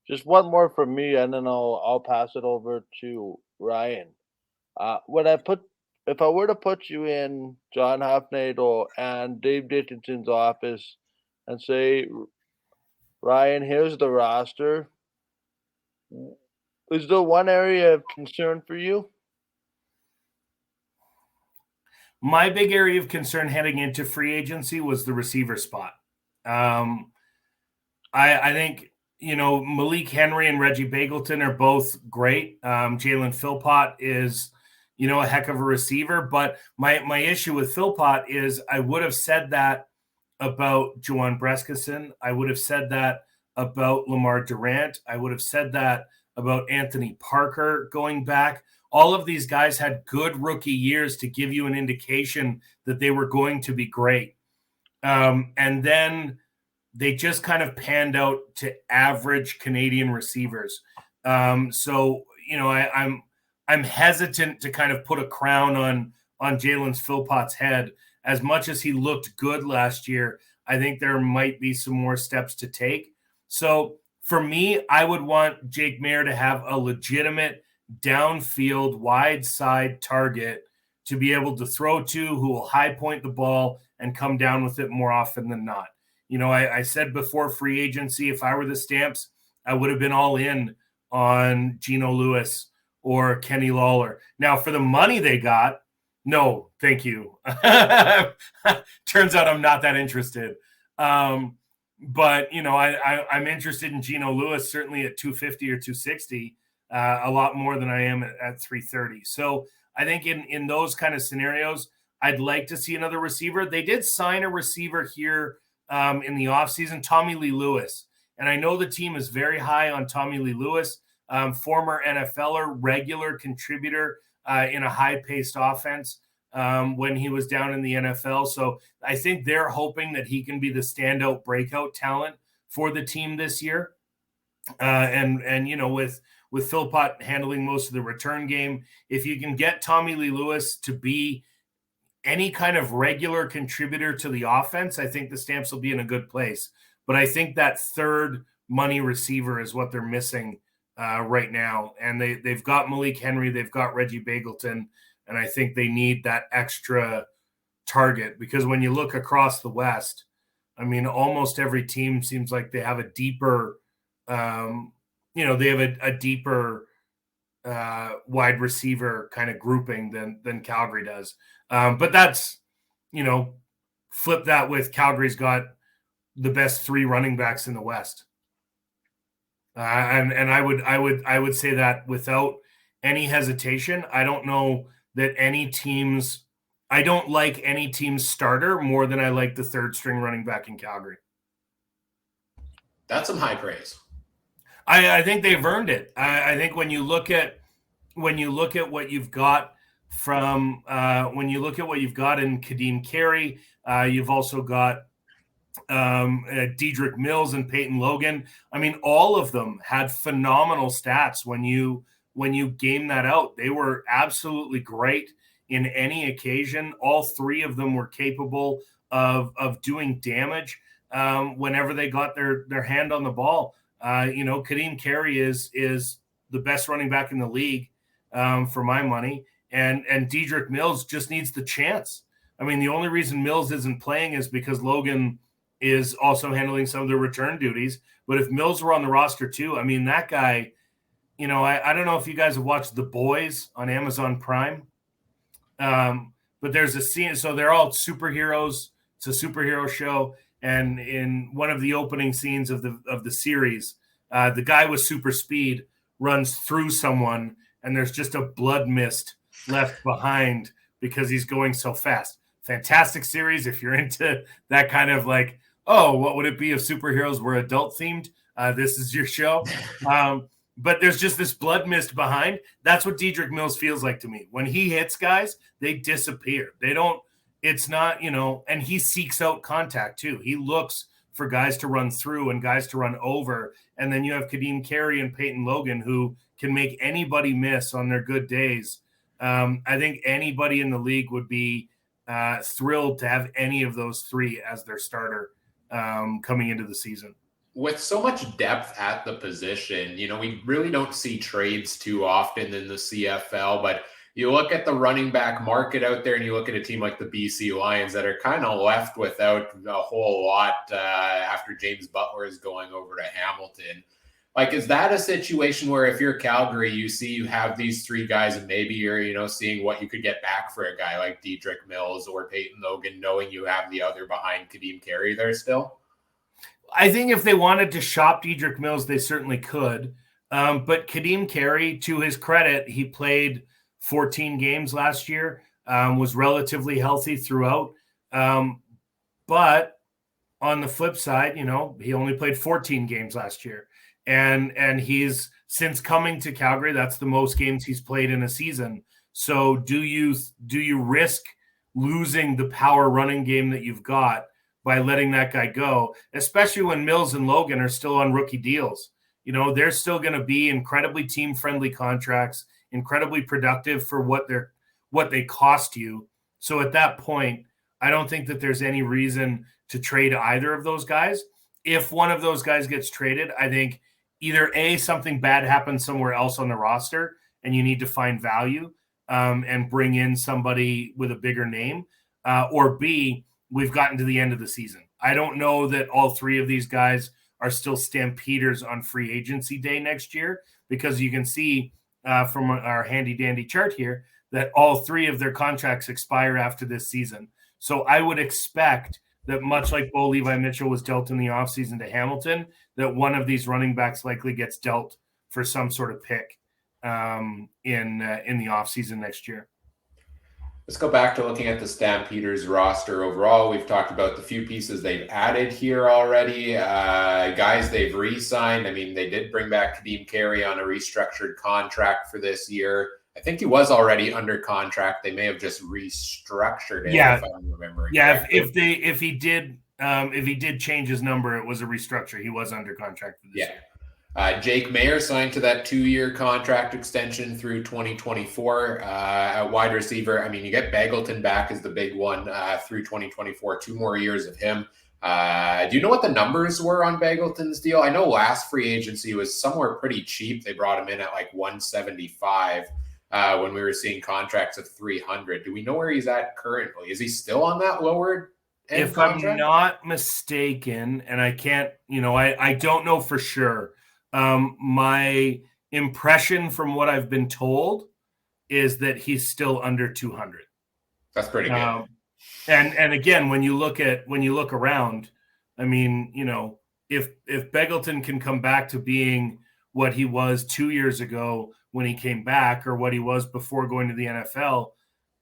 Just one more from me, and then I'll pass it over to Ryan. If I were to put you in John Huffnagel and Dave Dickinson's office and say, Ryan, here's the roster, is there one area of concern for you? My big area of concern heading into free agency was the receiver spot. I think, Malik Henry and Reggie Bagleton are both great. Jalen Philpott is, a heck of a receiver. But my issue with Philpott is I would have said that about Juwan Brescison. I would have said that about Lamar Durant. I would have said that about Anthony Parker going back. All of these guys had good rookie years to give you an indication that they were going to be great. And then they just kind of panned out to average Canadian receivers. So, I'm hesitant to kind of put a crown on Jalen Philpott's head. As much as he looked good last year, I think there might be some more steps to take. So for me, I would want Jake Maier to have a legitimate downfield, wide side target to be able to throw to, who will high point the ball and come down with it more often than not. I said before free agency, if I were the Stamps, I would have been all in on Geno Lewis or Kenny Lawler. Now, for the money they got, no, thank you. Turns out I'm not that interested. But, I'm interested in Geno Lewis, certainly at 250 or 260, a lot more than I am at 330. So I think in those kind of scenarios, I'd like to see another receiver. They did sign a receiver here in the offseason, Tommy Lee Lewis. And I know the team is very high on Tommy Lee Lewis, former NFLer, regular contributor in a high-paced offense when he was down in the NFL. So I think they're hoping that he can be the standout breakout talent for the team this year. With Philpott handling most of the return game, if you can get Tommy Lee Lewis to be any kind of regular contributor to the offense, I think the Stamps will be in a good place. But I think that third money receiver is what they're missing right now. And they've got Malik Henry, they've got Reggie Bagleton, and I think they need that extra target, because when you look across the West, I mean, almost every team seems like they have a deeper, deeper wide receiver kind of grouping than Calgary does. But that's, flip that with Calgary's got the best three running backs in the West. And I would say that without any hesitation. I don't know that I don't like any team's starter more than I like the third string running back in Calgary. That's some high praise. I think they've earned it. I think when you look at what you've got from when you look at what you've got in Kadeem Carey, you've also got Dedrick Mills and Peyton Logan. I mean, all of them had phenomenal stats when you game that out. They were absolutely great in any occasion. All three of them were capable of doing damage. whenever they got their hand on the ball. Kadeem Carey is the best running back in the league for my money, and Dedrick Mills just needs the chance. I mean, the only reason Mills isn't playing is because Logan is also handling some of the return duties. But if Mills were on the roster too, I mean, that guy, I don't know if you guys have watched The Boys on Amazon Prime, but there's a scene. So they're all superheroes. It's a superhero show. And in one of the opening scenes of the series, the guy with super speed runs through someone, and there's just a blood mist left behind because he's going so fast. Fantastic series. If you're into that kind of like, oh, what would it be if superheroes were adult themed? This is your show. But there's just this blood mist behind. That's what Dedrick Mills feels like to me. When he hits guys, they disappear. They don't, it's not, and he seeks out contact too. He looks for guys to run through and guys to run over. And then you have Kadeem Carey and Peyton Logan who can make anybody miss on their good days. I think anybody in the league would be thrilled to have any of those three as their starter coming into the season. With so much depth at the position, we really don't see trades too often in the CFL, but you look at the running back market out there and you look at a team like the BC Lions that are kind of left without a whole lot after James Butler is going over to Hamilton. Like, is that a situation where if you're Calgary, you have these three guys and maybe you're, seeing what you could get back for a guy like Dedrick Mills or Peyton Logan, knowing you have the other behind Kadeem Carey there still? I think if they wanted to shop Dedrick Mills, they certainly could. But Kadeem Carey, to his credit, he played 14 games last year, was relatively healthy throughout. But on the flip side, he only played 14 games last year. And he's, since coming to Calgary, that's the most games he's played in a season. So do you risk losing the power running game that you've got by letting that guy go, especially when Mills and Logan are still on rookie deals? They're still going to be incredibly team-friendly contracts, incredibly productive for what they cost you. So at that point, I don't think that there's any reason to trade either of those guys. If one of those guys gets traded, I think either A, something bad happens somewhere else on the roster and you need to find value and bring in somebody with a bigger name, or B, we've gotten to the end of the season. I don't know that all three of these guys are still Stampeders on free agency day next year, because you can see from our handy dandy chart here that all three of their contracts expire after this season. So I would expect that, much like Bo Levi Mitchell was dealt in the offseason to Hamilton, that one of these running backs likely gets dealt for some sort of pick in the offseason next year. Let's go back to looking at the Stampeders roster overall. We've talked about the few pieces they've added here already. Guys they've re-signed. I mean, they did bring back Kadeem Carey on a restructured contract for this year. I think he was already under contract. They may have just restructured it. Yeah, if I'm remembering. Yeah, if he did change his number, it was a restructure. He was under contract for this year. Jake Mayer signed to that 2-year contract extension through 2024. At wide receiver, I mean, you get Bagleton back as the big one through 2024, 2 more years of him. Do you know what the numbers were on Bagleton's deal? I know last free agency was somewhere pretty cheap. They brought him in at like 175 when we were seeing contracts of 300. Do we know where he's at currently? Is he still on that lower end If contract? I'm not mistaken, and I can't, I don't know for sure. My impression from what I've been told is that he's still under 200. That's pretty good. And again, when you look around, I mean, if Bagleton can come back to being what he was 2 years ago when he came back, or what he was before going to the NFL,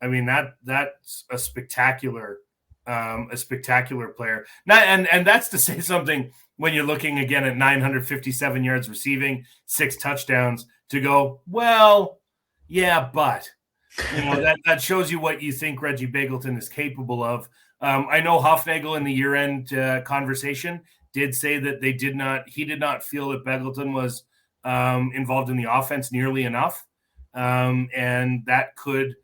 I mean, that's a spectacular player. And that's to say something when you're looking again at 957 yards receiving, 6 touchdowns, to go, well, yeah, but that shows you what you think Reggie Bagleton is capable of. I know Hofnagel in the year-end conversation did say that he did not feel that Bagleton was involved in the offense nearly enough, and that could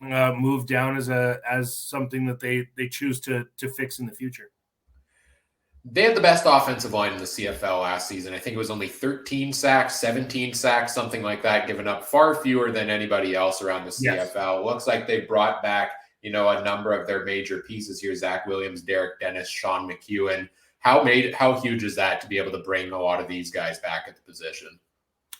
move down as something that they choose to fix in the future. They had the best offensive line in the CFL last season. I think it was only 13 sacks, 17 sacks, something like that, given up far fewer than anybody else around the CFL. Yes. Looks like they brought back, a number of their major pieces here. Zach Williams, Derek Dennis, Sean McEwen. How huge is that to be able to bring a lot of these guys back at the position?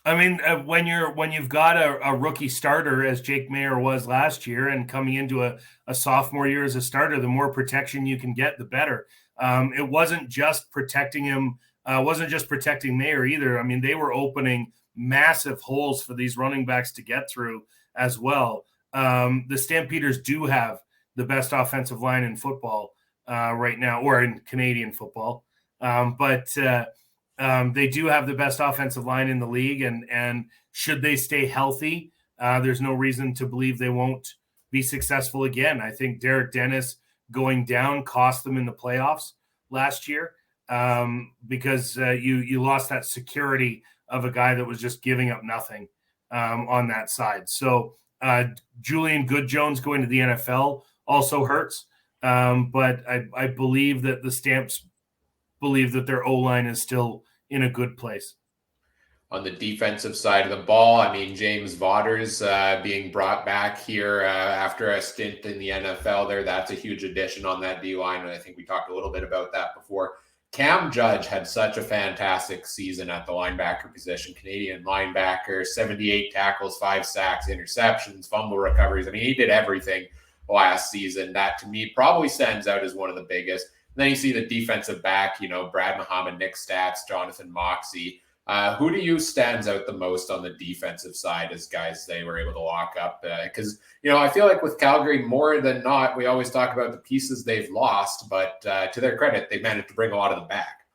I mean, when you've got a rookie starter, as Jake Mayer was last year, and coming into a sophomore year as a starter, the more protection you can get, the better. It wasn't just protecting him, wasn't just protecting Mayer either. I mean, they were opening massive holes for these running backs to get through as well. The Stampeders do have the best offensive line in football right now, or in Canadian football. But they do have the best offensive line in the league, and should they stay healthy, there's no reason to believe they won't be successful again. I think Derek Dennis going down cost them in the playoffs last year because you lost that security of a guy that was just giving up nothing on that side. So Julian Good-Jones going to the NFL also hurts, but I believe that the Stamps believe that their O-line is still in a good place. On the defensive side of the ball, I mean, James Vaughters being brought back here after a stint in the NFL there, that's a huge addition on that D-line, and I think we talked a little bit about that before. Cam Judge had such a fantastic season at the linebacker position, Canadian linebacker, 78 tackles, 5 sacks, interceptions, fumble recoveries. I mean, he did everything last season. That, to me, probably stands out as one of the biggest. And then you see the defensive back, Brad Muhammad, Nick Stats, Jonathan Moxey. Who do you stands out the most on the defensive side as guys they were able to lock up? Because, I feel like with Calgary, more than not, we always talk about the pieces they've lost, but to their credit, they managed to bring a lot of them back.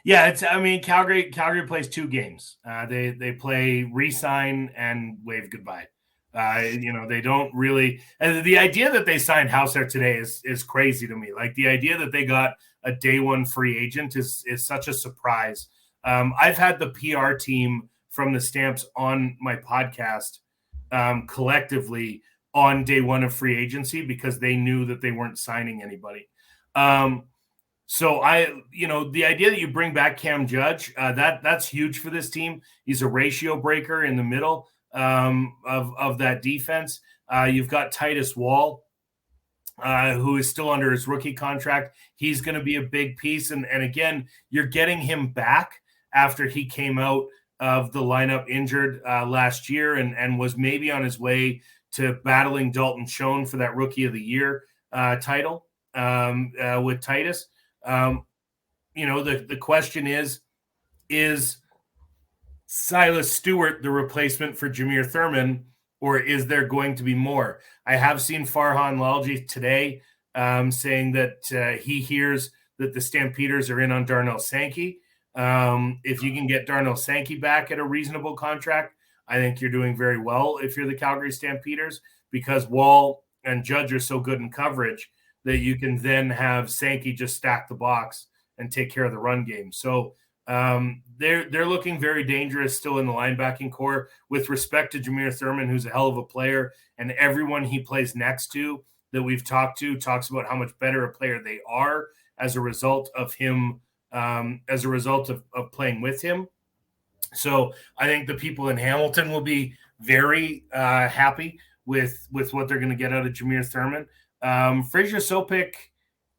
Yeah, Calgary plays 2 games. They play re-sign and wave goodbye. They don't really. The idea that they signed Hauser today is crazy to me. Like, the idea that they got a day one free agent is such a surprise. I've had the PR team from the Stamps on my podcast collectively on day one of free agency because they knew that they weren't signing anybody. So the idea that you bring back Cam Judge, that's huge for this team. He's a ratio breaker in the middle of that defense. You've got Titus Wall, who is still under his rookie contract. He's going to be a big piece. And again, you're getting him back after he came out of the lineup injured last year and was maybe on his way to battling Dalton Schoen for that Rookie of the Year title with Titus. The question is Silas Stewart the replacement for Jameer Thurman, or is there going to be more? I have seen Farhan Lalji today saying that he hears that the Stampeders are in on Darnell Sankey. If you can get Darnell Sankey back at a reasonable contract, I think you're doing very well if you're the Calgary Stampeders, because Wall and Judge are so good in coverage that you can then have Sankey just stack the box and take care of the run game. So they're looking very dangerous still in the linebacking core with respect to Jameer Thurman, who's a hell of a player, and everyone he plays next to that we've talked to talks about how much better a player they are as a result of him, as a result of playing with him. So I think the people in Hamilton will be very happy with what they're going to get out of Jameer Thurman. Frazier Sopik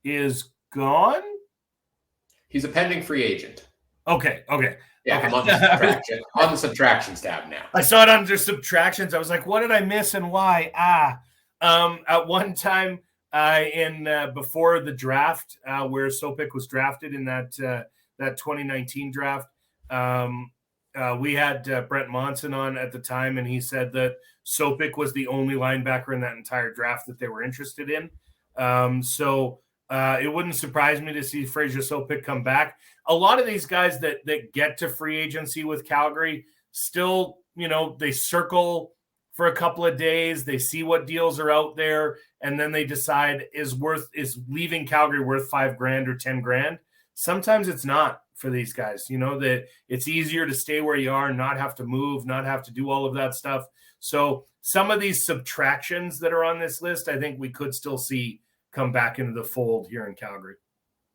is gone. He's a pending free agent. Okay. Yeah, okay. I'm on the subtractions tab now. I saw it under subtractions. I was like, what did I miss and why? At one time before the draft, where Sopik was drafted in that 2019 draft, we had Brent Monson on at the time, and he said that Sopik was the only linebacker in that entire draft that they were interested in. So it wouldn't surprise me to see Frazier Sopik come back. A lot of these guys that get to free agency with Calgary still, they circle for a couple of days. They see what deals are out there, and then they decide is leaving Calgary worth $5,000 or $10,000. Sometimes it's not for these guys, that it's easier to stay where you are, not have to move, not have to do all of that stuff. So some of these subtractions that are on this list, I think we could still see come back into the fold here in Calgary.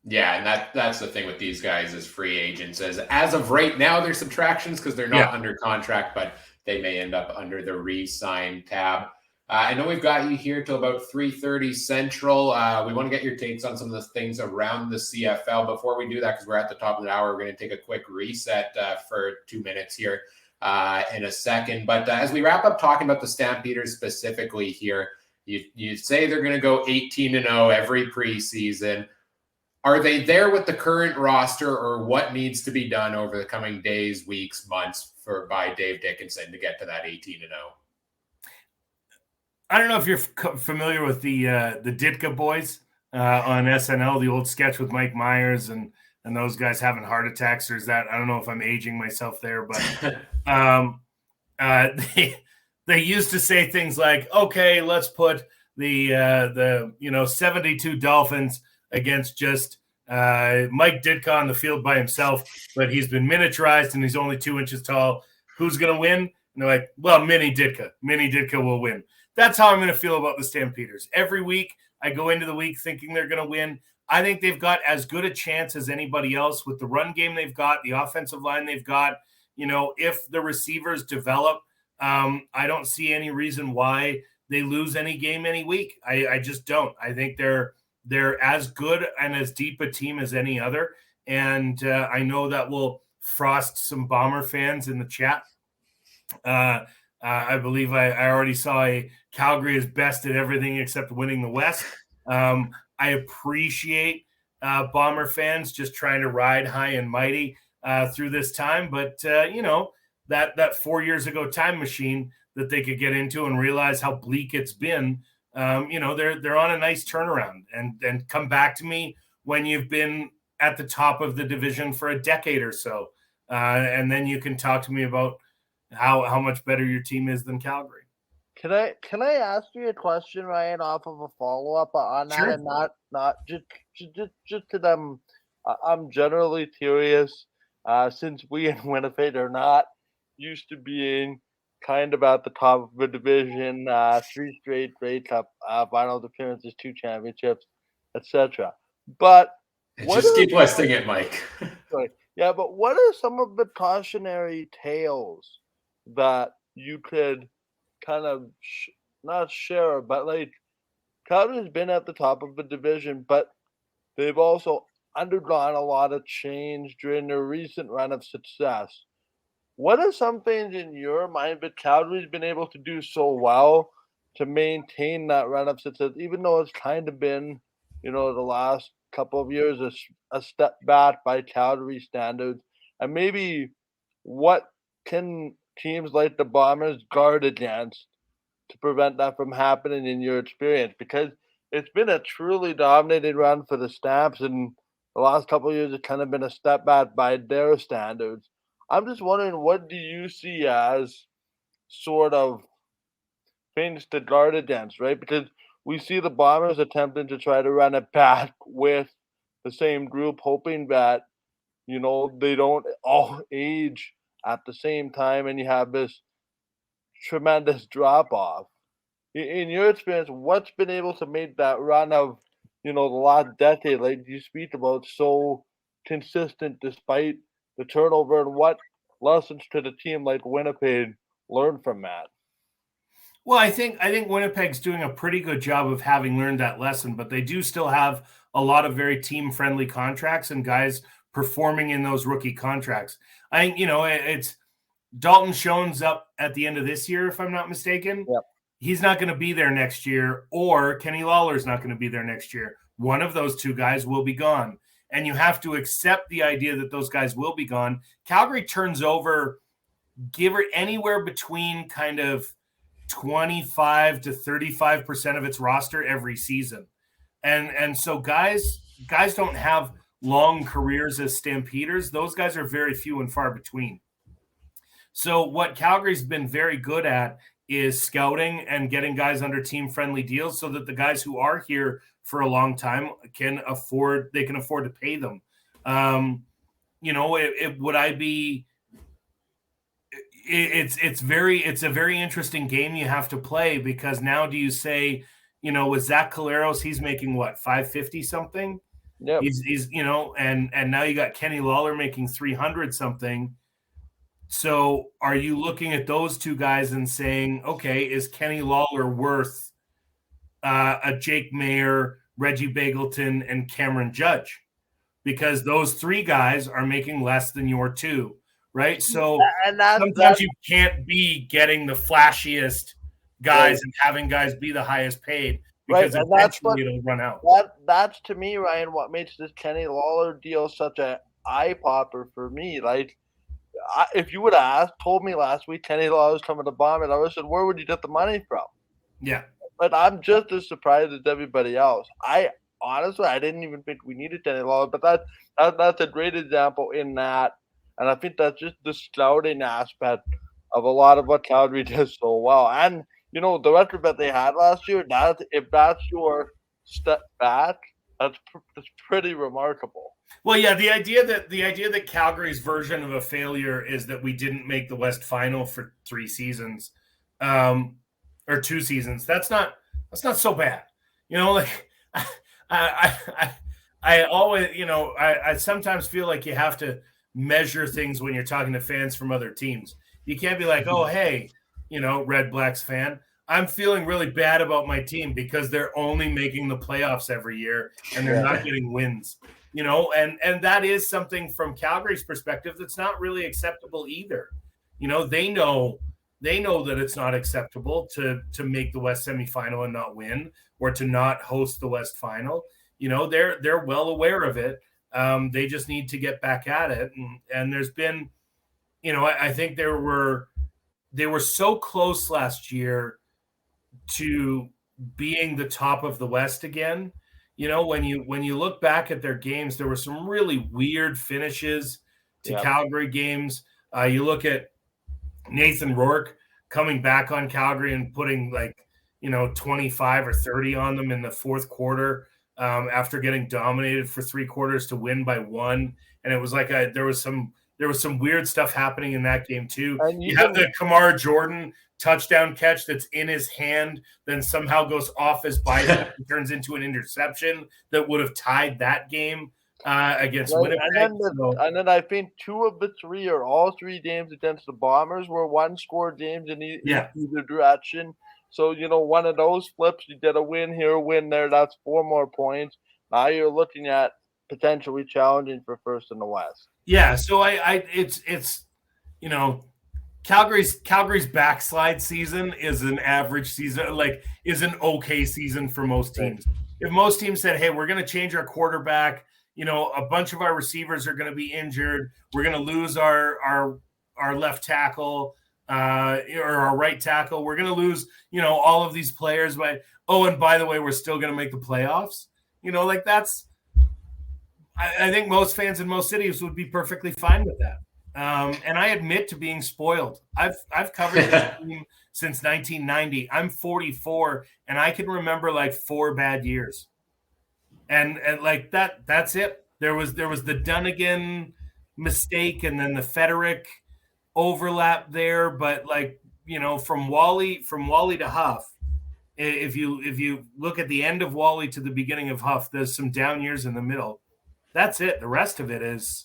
Yeah, and that's the thing with these guys as free agents. As of right now, there's subtractions because they're not under contract, but they may end up under the re-sign tab. I know we've got you here till about 3:30 Central. We want to get your takes on some of the things around the CFL. Before we do that, because we're at the top of the hour, we're going to take a quick reset for 2 minutes here in a second. But as we wrap up talking about the Stampeders specifically here, you say they're going to go 18-0 every preseason. Are they there with the current roster, or what needs to be done over the coming days, weeks, months by Dave Dickinson to get to that 18-0? I don't know if you're familiar with the Ditka boys on SNL, the old sketch with Mike Myers and those guys having heart attacks. Or is that, I don't know if I'm aging myself there, but they used to say things like, okay, let's put the 72 Dolphins against just Mike Ditka on the field by himself, but he's been miniaturized and he's only 2 inches tall. Who's going to win? And they're like, well, Mini Ditka will win. That's how I'm going to feel about the Stampeders. Every week, I go into the week thinking they're going to win. I think they've got as good a chance as anybody else with the run game they've got, the offensive line they've got. If the receivers develop, I don't see any reason why they lose any game any week. I just don't. I think they're as good and as deep a team as any other. And I know that will frost some Bomber fans in the chat. I believe I already saw a Calgary is best at everything except winning the West. I appreciate Bomber fans just trying to ride high and mighty through this time. But, that 4 years ago time machine that they could get into and realize how bleak it's been, they're on a nice turnaround and come back to me when you've been at the top of the division for a decade or so. And then you can talk to me about how much better your team is than Calgary. Can I ask you a question, Ryan, off of a follow-up on that? Sure. And not just to them. I'm generally curious, since we in Winnipeg are not used to being kind of at the top of the division, 3 straight Grey Cup finals appearances, 2 championships, etc. But just keep listing it, Mike. Yeah, but what are some of the cautionary tales that you could kind of not share, but like Calgary's been at the top of the division, but they've also undergone a lot of change during their recent run of success. What are some things in your mind that Calgary's been able to do so well to maintain that run of success, even though it's kind of been, the last couple of years a step back by Calgary standards? And maybe what can teams like the Bombers guard against to prevent that from happening in your experience? Because it's been a truly dominated run for the Stamps, and the last couple of years it's kind of been a step back by their standards. I'm just wondering, what do you see as sort of things to guard against, right? Because we see the Bombers attempting to try to run it back with the same group, hoping that, they don't all age at the same time and you have this tremendous drop-off. In your experience, what's been able to make that run of, the last decade, like you speak about, so consistent despite the turnover, and what lessons could a team like Winnipeg learn from that? Well, I think Winnipeg's doing a pretty good job of having learned that lesson, but they do still have a lot of very team-friendly contracts and guys performing in those rookie contracts. I think, it's Dalton Schoen's up at the end of this year, if I'm not mistaken. Yep. He's not going to be there next year, or Kenny Lawler's not going to be there next year. One of those two guys will be gone. And you have to accept the idea that those guys will be gone. Calgary turns over, give it anywhere between kind of 25 to 35% of its roster every season. And so guys don't have long careers as Stampeders. Those guys are very few and far between. So what Calgary's been very good at is scouting and getting guys under team-friendly deals so that the guys who are here for a long time can afford to pay them. It's a very interesting game you have to play, because now do you say, with Zach Caleros, he's making what, $550 something? Yep. He's and now you got Kenny Lawler making 300 something. So are you looking at those two guys and saying, okay, is Kenny Lawler worth a Jake Mayer, Reggie Bagleton, and Cameron Judge? Because those three guys are making less than your two, right? So sometimes you can't be getting the flashiest guys and having guys be the highest paid because eventually it'll run out. That's to me, Ryan, what makes this Kenny Lawler deal such a eye popper for me. Like, if you would have told me last week Kenny Lawler was coming to bomb it, I would have said, where would you get the money from? Yeah. But I'm just as surprised as everybody else. Honestly, I didn't even think we needed Kenny Lawler, but that's a great example in that. And I think that's just the scouting aspect of a lot of what Calgary does so well. And, the record that they had last year, if that's your step back, that's pretty remarkable. Well, yeah, the idea that Calgary's version of a failure is that we didn't make the West Final for 3 seasons, or 2 seasons. That's not so bad. I always, I sometimes feel like you have to measure things when you're talking to fans from other teams. You can't be like, oh, hey, Red Blacks fan, I'm feeling really bad about my team because they're only making the playoffs every year and they're not getting wins, and that is something from Calgary's perspective that's not really acceptable either. They know that it's not acceptable to make the West semifinal and not win, or to not host the West final. They're well aware of it. They just need to get back at it. And there's been, I think they were so close last year to being the top of the West again. When you look back at their games, there were some really weird finishes to Calgary games. You look at Nathan Rourke coming back on Calgary and putting 25 or 30 on them in the fourth quarter after getting dominated for 3 quarters to win by 1. And it was like there was some weird stuff happening in that game too. And you have the Kamara Jordan touchdown catch that's in his hand, then somehow goes off his bicep and turns into an interception that would have tied that game against Winnipeg. And then I think 2 of the 3 or all 3 games against the Bombers were 1-score games in either direction. So, one of those flips, you get a win here, a win there, that's 4 more points. Now you're looking at potentially challenging for first in the West. Yeah, so it's Calgary's backslide season is an average season, is an okay season for most teams. If most teams said, hey, we're going to change our quarterback, a bunch of our receivers are going to be injured, we're going to lose our left tackle or our right tackle, we're going to lose, all of these players, but and by the way, we're still going to make the playoffs. That's, I think most fans in most cities would be perfectly fine with that. And I admit to being spoiled. I've covered this team since 1990. I'm 44, and I can remember 4 bad years. And that's it. There was the Dunnigan mistake, and then the Federic overlap there. But from Wally to Huff, if you look at the end of Wally to the beginning of Huff, there's some down years in the middle. That's it. The rest of it has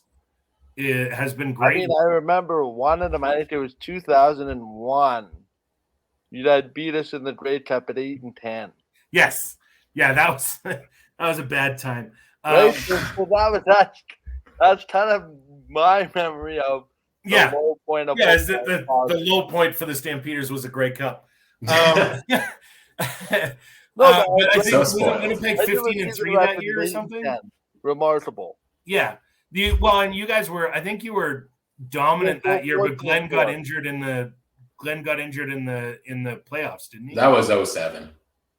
been great. I remember one of them. I think it was 2001. You guys beat us in the Grey Cup at 8-10. Yes, yeah, that was a bad time. Right? So that's kind of my memory of the low point of the low point for the Stampeders was a Grey Cup. But I think Winnipeg 15-3 that year or something. Remarkable. Yeah. And you guys were, I think you were dominant that year, but Glenn got injured in the playoffs, didn't he? That was 07.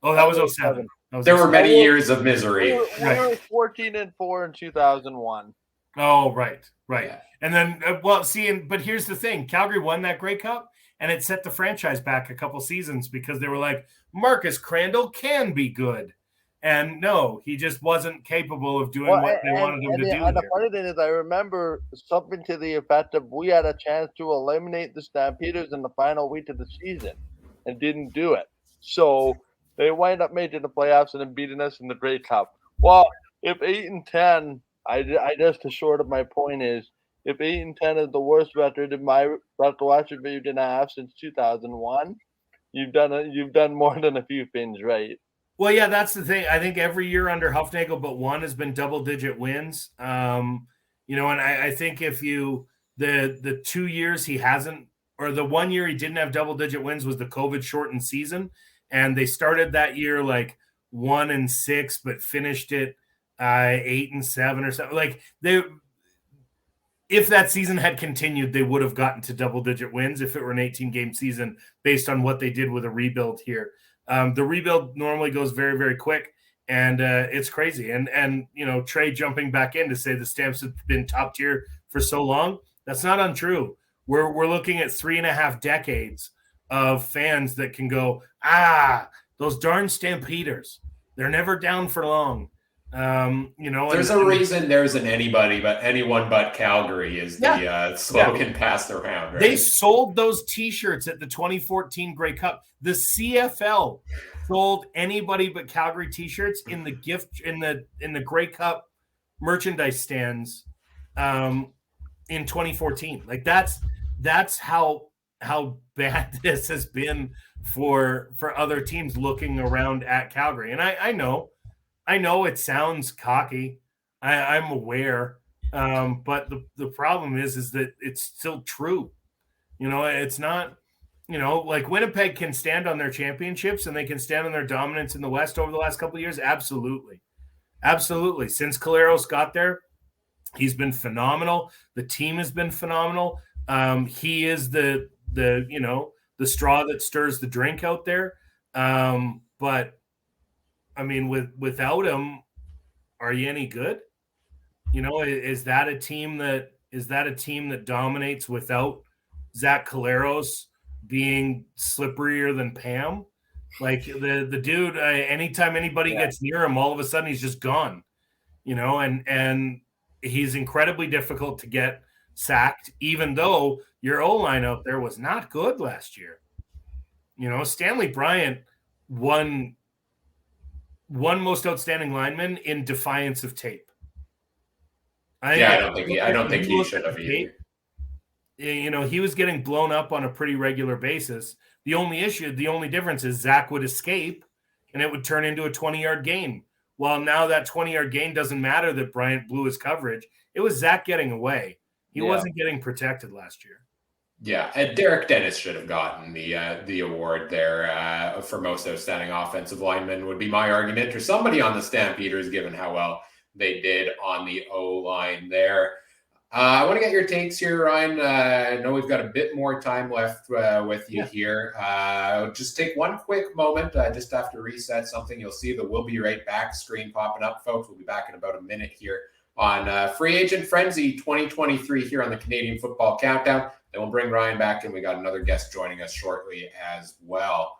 Oh, that was 07. There were many years of misery. We were 14-4 in 2001. Oh, right. Yeah. And then, but here's the thing. Calgary won that Grey Cup, and it set the franchise back a couple seasons because they were like, Marcus Crandall can be good. And no, he just wasn't capable of doing what they wanted him to do. And the funny thing is, I remember something to the effect of we had a chance to eliminate the Stampeders in the final week of the season and didn't do it. So they wind up making the playoffs and then beating us in the Grey Cup. Well, if 8-10, I just to short of my point is, if 8-10 is the worst record in my watch review you didn't have since 2001, you've done more than a few things right. Well, yeah, that's the thing. I think every year under Huffnagel but one has been double-digit wins. You know, and I think if you the 2 years he hasn't, or the 1 year he didn't have double-digit wins was the COVID shortened season, and they started that year like 1-6, but finished it 8-7 or something. Like if that season had continued, they would have gotten to double-digit wins if it were an 18-game season based on what they did with a rebuild here. The rebuild normally goes very, very quick, and it's crazy. And you know, Trey jumping back in to say the Stamps have been top tier for so long, that's not untrue. We're looking at 3.5 decades of fans that can go, those darn Stampeders, they're never down for long. You know, there's a reason there isn't anybody but anyone but Calgary is the slogan passed around. Right? They sold those T-shirts at the 2014 Grey Cup. The CFL sold anybody but Calgary T-shirts in the gift in the Grey Cup merchandise stands in 2014. Like that's how bad this has been for other teams looking around at Calgary. And I know it sounds cocky. I'm aware. But the problem is that it's still true. You know, it's not, you know, like Winnipeg can stand on their championships and they can stand on their dominance in the West over the last couple of years. Absolutely. Absolutely. Since Caleros got there, he's been phenomenal. The team has been phenomenal. He is the you know, the straw that stirs the drink out there. But I mean, without him, are you any good? You know, is that a team that dominates without Zach Caleros being slipperier than Pam? Like the dude, anytime anybody gets near him, all of a sudden he's just gone. You know, and he's incredibly difficult to get sacked, even though your O-line out there was not good last year. You know, Stanley Bryant won most outstanding lineman in defiance of tape. I don't think he should have either. You know, he was getting blown up on a pretty regular basis. The only difference is Zach would escape and it would turn into a 20-yard gain. Well, now that 20-yard gain doesn't matter that Bryant blew his coverage. It was Zach getting away. He wasn't getting protected last year. Yeah, and Derek Dennis should have gotten the award there for most outstanding offensive lineman would be my argument, or somebody on the Stampeders, given how well they did on the O-line there. I want to get your takes here, Ryan. I know we've got a bit more time left with you here. Just take one quick moment. I just have to reset something. You'll see the "We'll Be Right Back" screen popping up, folks. We'll be back in about a minute here on Free Agent Frenzy 2023 here on the Canadian Football Countdown. Then we'll bring Ryan back, and we got another guest joining us shortly as well.